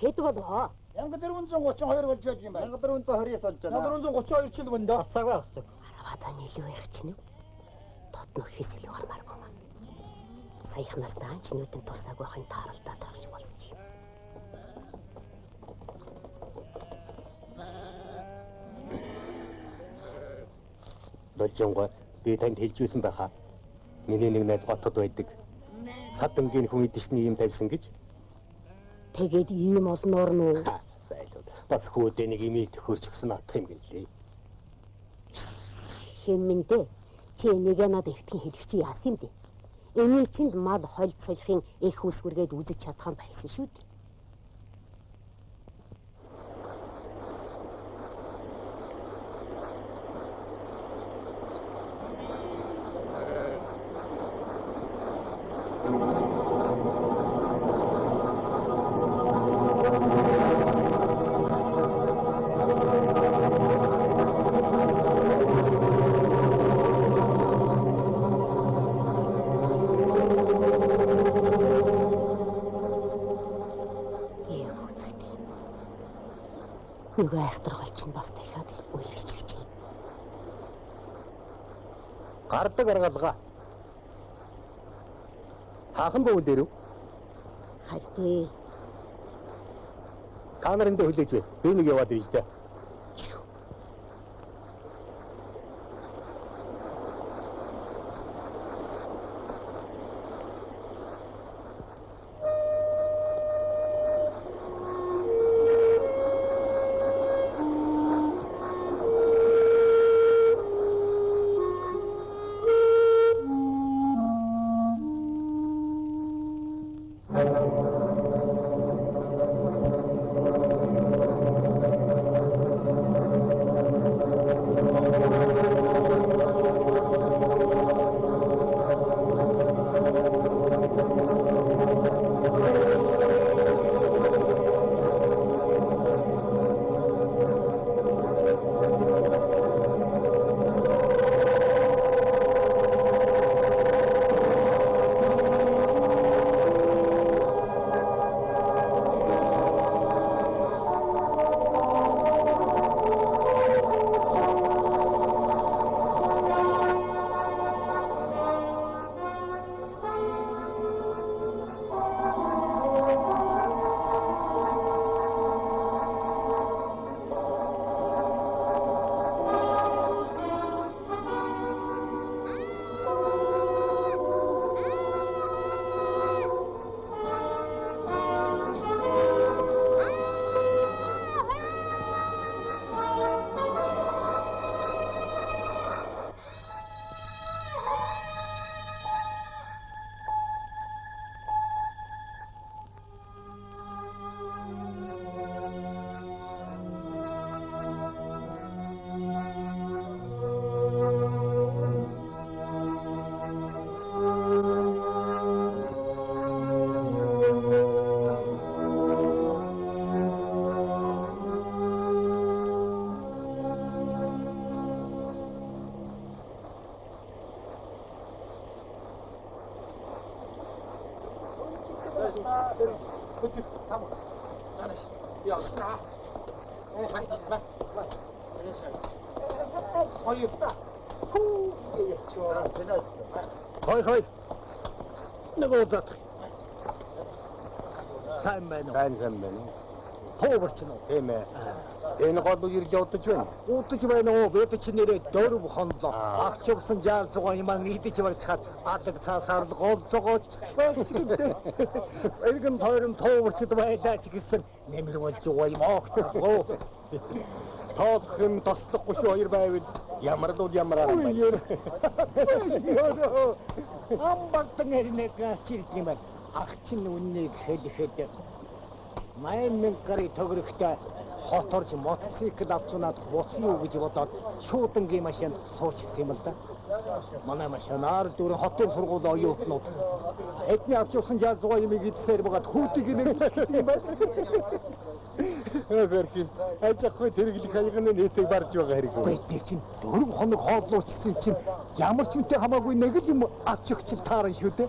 Хэд болоо? 1432 болж байдаг юм байна. 1429 болж байна. 1432 жил байна да. Арцаг байгацаг. Араваа нийлүү байх чинь үү? Тотно ихээс илүү гармааргүй маа. Саяхнаас даанч нүдэн тусааг байхын тааралдаа тарах шиг болсон юм. Должонгой би танд хэлжсэн байхаа. Миний нэг найз готод байдаг. Сад өнгийн хүн идэвхний юм тавьсан гэж. Тэгээд ийм олноор нь Зайлууд. Бас хөөдөө нэг имийг төхөрч өгсөн атах юм гэлээ. хэммэндээ чи нэгэ надад ихтгэн хэлэх чи яасан юм бэ? Эний чинь мал хольд солихын их үсгүргээд үзэж чадах юм байсан шүү дээ. Нөгөө айхтар голч нь бас дахиад л үерч гэж юм. Гардаг аргалгаа. Хаахан бөөн дээр үү? Хайртай. Та нарын дэ хүлээж бай. Би нэг яваад ирж дээ. Хой. Нөгөө зат. Сайн байна уу? Ховорч нь тийм ээ. Энэ гол ирж удаж байна. Удаж байна уу? Бид чи нэрээ дөрөв хонлоо. Агч өгсөн жаал зугаа юм идэж барьцаад алаг цаасаар л голцогооч. Эргэн тойрон товорчд байлаа ч гэсэн нэмэр болж байгаа юм аа. Тоодох юм тослохгүй шүү хоёр байвал ямар л ямар аа. Амбартан нэрнэг чирд юм байна. Агч нь үннийг хэлэхэд 8000 гарыг төгрөгтэй хоторж мотоцикл авч унаад буцна уу гэж бодоод шуудангийн машинд суучихсан юм л да. Манай машинаар дөрөв хотын сургууль оюутнууд эдний авч явсан жаа 100 юм идсээр байгаа хүүдэг нэрэлсэн юм байна. Гэрхи ажихгүй тэрглэх хаягны нээцийг барж байгаа хэрэг үү? Бид чинь 4 хоног хооллуучсан чинь ямар ч үнтэй хамаагүй нэг л юм авч өгч таарна шүү дээ.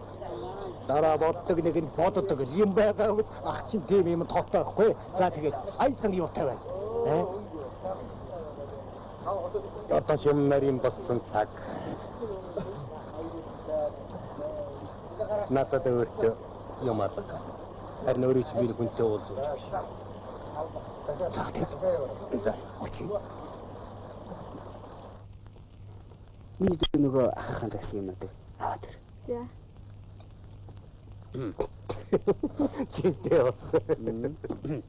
Дараа боддог нэг нь боддог юм байгаа гэж ах чинь тийм юм тотоохгүй. За тэгээд айцсан юутай байна. Одоо ч юм нарийн болсон цаг. Надад өөртөө юм алга. Харин өөрөө ч би хүнтэй уулзсан. За тэгээд. За окей. Миний нөгөө ахахан загсан юмнуудыг аваад ир. За. Чинтэй болсон.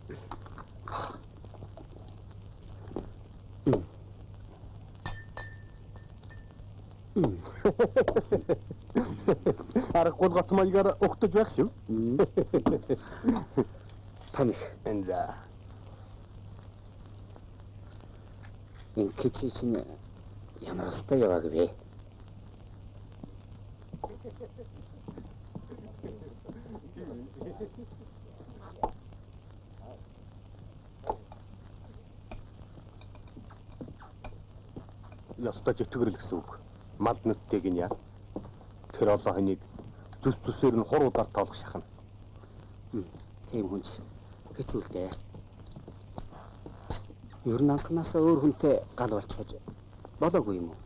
Аргагүй готмайгаар өгтөж байх шүү. Таних. Энда. Ин кичийн ямар хста яваг вэ? Ястаж төгрөл гэсэн үг. Мал нүдтэйг нь яа. Тэр олон хоныг зүс зүсээр нь хуруудаар тоолох шахна. Тийм хүнч хэцүүлтэй. Ер нь анхнаасаа өөр хүнтэй гал болчихож болоогүй юм уу?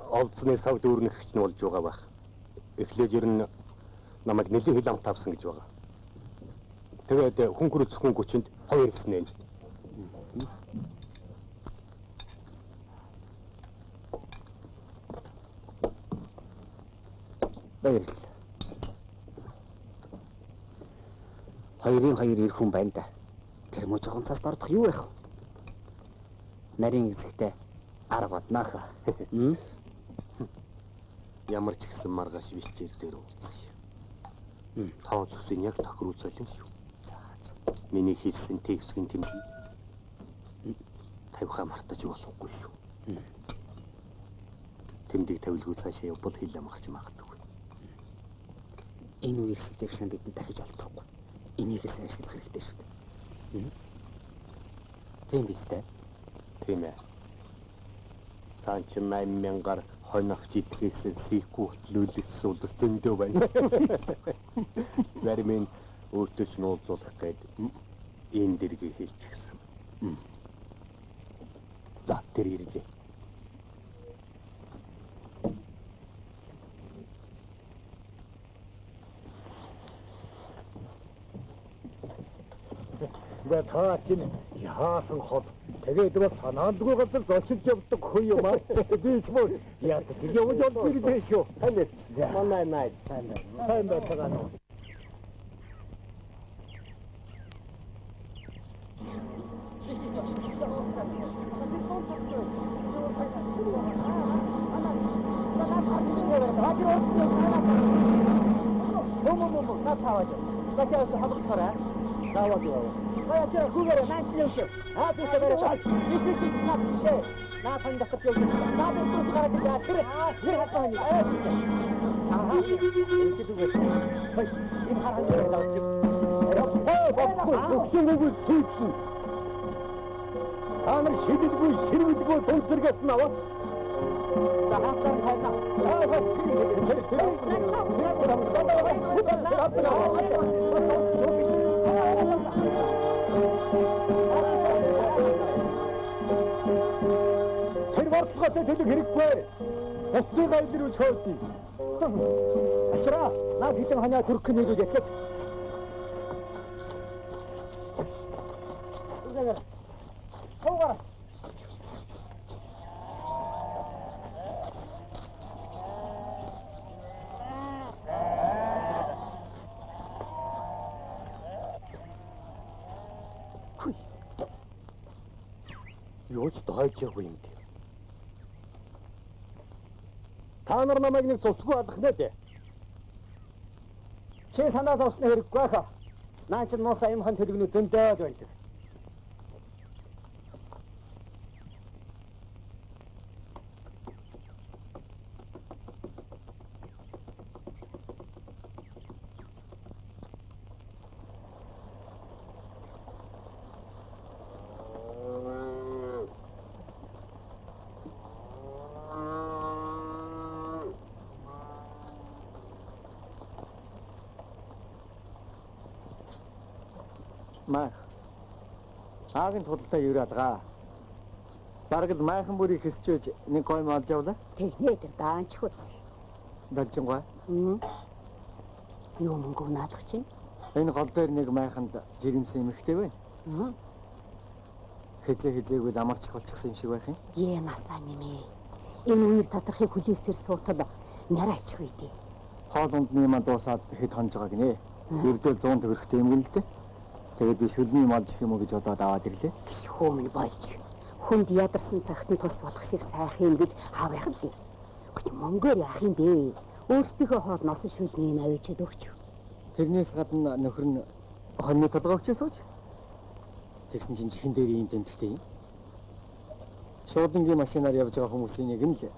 Олдсны савд өөрнөхч нь болж байгаа байх. Эхлээд ер нь намайг нэлийн хил амт авсан гэж байгаа. Тэгээд хүн хөрөцхөн гүчинд хоёр хэлсэн ээ. Баярлалаа. Хоёрын хоёр ирэх хүн байна да. Тэр муу жоохон цаас бардах юу байх вэ? Нарийн хэсэгтээ арга бодноо. Ямар ч ихсэн маргааш вичээр дээр уулзъя. Тоо зүсийн яг тохируулсан шүү. За. Миний хэлсэн текстийн тэмдэг тавихаа мартаж болохгүй шүү. Тэмдэг тавилгүй цаашаа явбал хил амгахч магадгүй. Энэ үеэр хэвчээшэн бидэнд дахиж олдохгүй. Энийг л ашиглах хэрэгтэй шүү дээ. Тийм биз дээ. Тийм ээ. Цаан чи 8000-аар хоногч идэхээс сийхгүй хөтлүүлсэн улс зөндөө байна. Зарим нь өөртөө ч нуулзуулах гээд энэ дэргийг хийчихсэн. За тэр ирлээ. Та чинь яасан хол тэгээд бас санаандгүй газар зочилж явдаг хүн юм аа. Би ч мөн яа ч явж явдаг байх шүү. Тань. Манай найд тань. Сайн байна. Хаяа чи хүүгээр наачилж аа зүгээр бисэс наач наа тань дотор явж наа дотор гараад байгаа тэр хатааны аа чи зүгээр хай энэ хараа давж боксингүй сүйт амар шидэлгүй ширвэлгүй төвчргээс наваа дахтар хайна Хатаа төлөв хэрэггүй. Бусдын гайлэр рүү чөөдөө. Ачраа, наад хитэн ханаа төрөх нэлээд яхаж. Үгээр. Хаваа. Юу ч дайчаагүй юм. Та нар намайг нэг цусгүй алах нэ дээ. Чи санаа зовсны хэрэггүй хаа. Наа чи нуус аймхан төлөвнө зөндөөд байдаг. Мах. Аагийн тултаа юураалгаа. Бараг л майхан бүрийг хэсчөөж нэг гой малж явлаа. Тэгнээ тэр даанч хүс. Далжингой. Юу мөнгө наадах чинь? Энэ гол дээр нэг майханд жирэмсэн эмэгтэй байна. Хэзээгүй л амарч болчихсон юм шиг байх юм. Яамасаа нэмээ. Энэ үеэр татрахыг хүлээсээр суутал нараачих үйдээ. Хоолунд нэмаа дуусаад хэд хонж байгаа гинэ. Ердөө 100 төгрөгтэй юм гэнэ л дээ. Тэгээд би шүлний малж их юм уу гэж бодоод аваад ирлээ. Хөөмн болж. Хүнд ядарсан цагт нь тус болох шиг сайхан юм гэж хаавах л. Гэвч мөнгөөр яах юм бэ? Өөрсдийнхөө хоол носон шүлний авчиад өгч. Тэрнээс гадна нөхөр нь хоньны толгой өгчөөсөөч. Тэгсэн чинь чихэн дээр юм тэмдэлтэй юм. Шуудангийн машинаар явж байгаа хүмүүсийн нэг нь л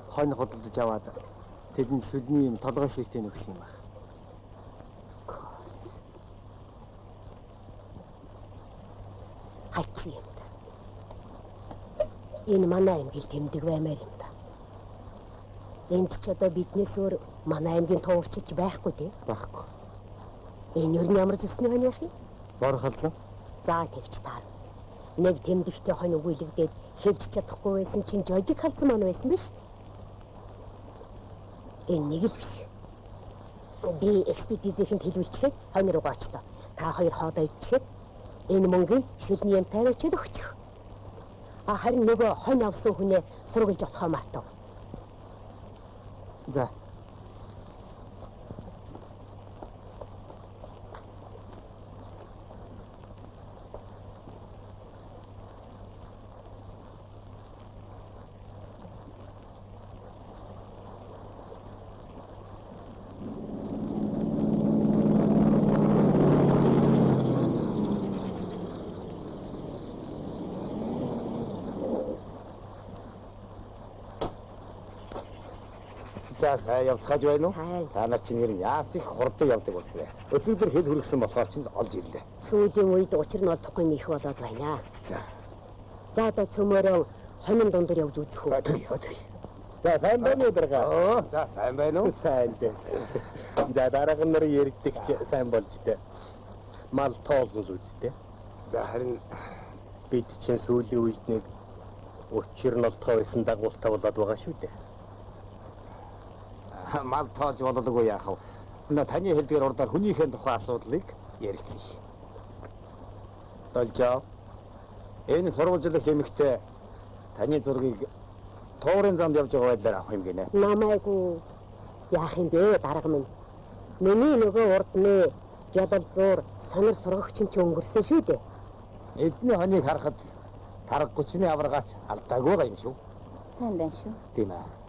хонь хөдөлж аваад тэдэнд шүлний юм толгой шилтээ нөгсөн юм байна. Хайчих юм да. Энэ манай аймгийн тэмдэг баймаар юм да. Энд ч одоо биднээс өөр манай аймгийн туурчиж байхгүй тий? Байхгүй. Энэ юу ямар зүсний хань яах юм? Борходлоо. За тэгч таар. Нэг тэмдэгтэй хонь өгүүлэгдээд хэлж чадахгүй байсан чинь жожиг халдсан маань байсан биз? Энэ нэг л биш. Би экспедицийн хэлүүлчихэд хонь руу гоочлоо. Та хоёр хоодоо ичгээд энэ мөнгөийг шүлний юм тавиачаад өгчих. Харин нөгөө хонь авсан хүнээ сургуулж болохоо мартав. За. За сайн явцгааж байна уу? Та нар чинь нэр яас их хурдан явдаг болсон бэ? Өчигдөр хэл хөргсөн болохоор чинь олж ирлээ. Сүүлийн үед учир нь олдохгүй юм их болоод байна. За. За одоо цөмөрөө хонин дундор явж үзэх үү? За сайн байна уу дэрга? За сайн байна уу? Сайн дээ. За дараагийн нар яригдчих сайн болж дээ. Мал тоолол үсттэй. За харин Бид чинь сүүлийн үед нэг учир нь олдохоо байсан дагуултай болоод байгаа шүү дээ. мал тоолж бололгүй яах вэ? Таны хэлдгээр урдаар хүнийхээ тухай асуудлыг ярилцъя. Толжоо. Энэ сурвалжлах эмэгтэй таны зургийг туурын замд явж байгаа байдлаар авах юм гинэ. Намайгүй яах юм бэ дарга минь. Миний нөгөө урдны гялал зур сонор сургагч юм чи өнгөрсөн шүү дээ. Эдний хоныг харахад тарга 30-ны аваргаач алдаагүй байгаа юм шүү. Сайн байна шүү. Тийм ээ.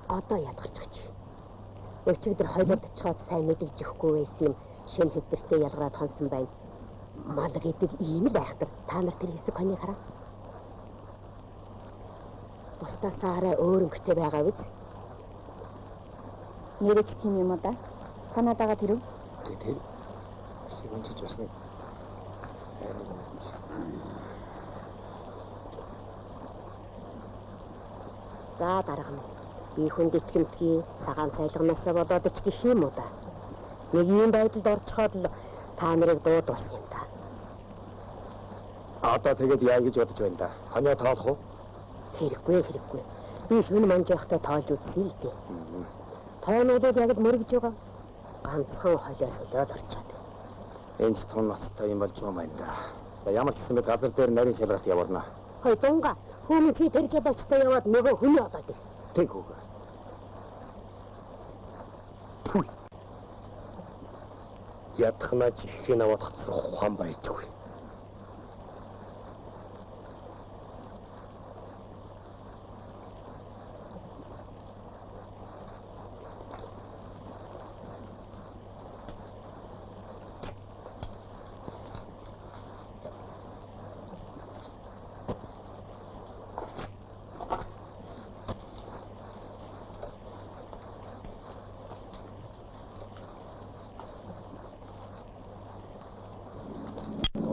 Одоо ялгарч байгаа чи. Өчигдөр хойлоодчиход сайн мэдэж өгөхгүй байсан юм. Шинэ хэвдэлтэй ялгараад хонсон байна. Мал гэдэг ийм л айхтар. Та нар тэр хэсэг хоныг хараа. Бусдаас арай өөр өнгөтэй байгаа биз? Нэрэж тийм юм уу да? Санаад байгаа тэр үү? Тэр шигэнчиж бас нэг За дарга минь. Би хүнд итгэмтгий цагаан сайлганаасаа болоод ч гэх юм уу да. Нэг юм байдалд орчиход л та нарыг дуудуулсан юм да. одоо тэгээд яа гэж бодож байна да? Хоньоо тоолох уу? Хэрэггүй. Би шүн манжихтай тоолж үзсэн л дээ. Тоонуудад яг л мөргөж байгаа. Ганцхан холиос солиод орчоод. Энд тун ноцтой юм болж байгаа юм да. За ямар ч гэсэн бид газар дээр нарийн шалгалт явуулна. Хой дунга хүмүүс чи тэр жадагчтай яваад нөгөө хүний олоод ир. Тэг үгүй. Ядахнаа чихийг аваад хоцрох ухаан байдгүй.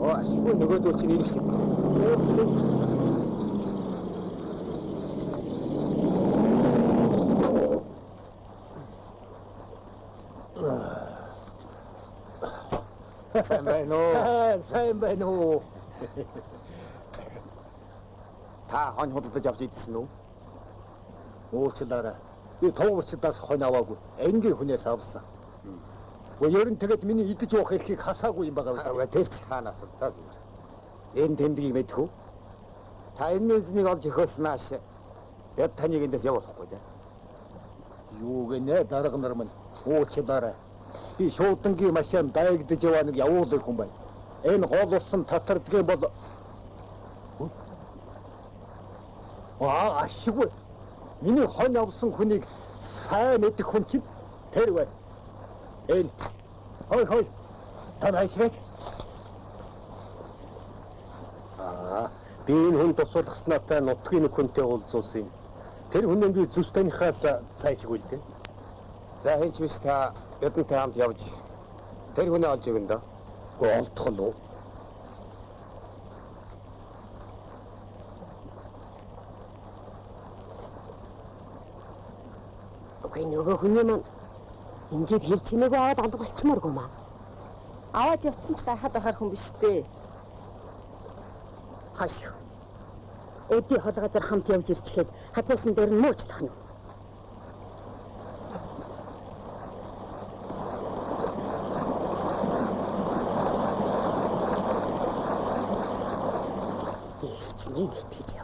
Ашгүй нөгөөдөө чинь ирэх юм. Сайн байна уу? Сайн байна уу? Та хон худалдаж авч идсэн үү? Уучлаарай. Би товчдаас хон аваагүй. Энгийн хүнээс авсан. Ер нь тэгээд миний идэж уух эрхийг хасаагүй юм байгаа. Тэр хаанаас л таа зүгээр. Энэ тэмдгийг мэдхүү. Та энэ үзнийг олж өгөхөөснөөш яд таныг эндээс явуулахгүй дээ. Юу гэнэ дарга нар минь уучлаарай. Би шуудангийн машин дайгдж яваа нэг явуулах хүн байна. Энэ гол усан татардгийн бол ашиггүй. Миний хон авсан хүнийг сайн мэдэх хүн чинь тэр байна. Энэ хой танайшраач. Би энэ хүн тусалгаснаатай нутгийн нэг хүнтэй уулзуулсан юм. Тэр хүнээ би зүс танихаас цаашгүй л дээ. За хинч биш та ядантай хамт явж тэр хүнээ олж өгнө дөө. Олдох нь уу? Окей, нөгөө хүний маань ингээд хэл чимээгүй аваад алга болчмооргүй маа. Аваад явцсан ч гайхаад байхаар хүн биш үү? Хаш. Өдий холгозор хамт явж ирчихэд хацаасан дээр нь муучлах нь. Нэг итгэж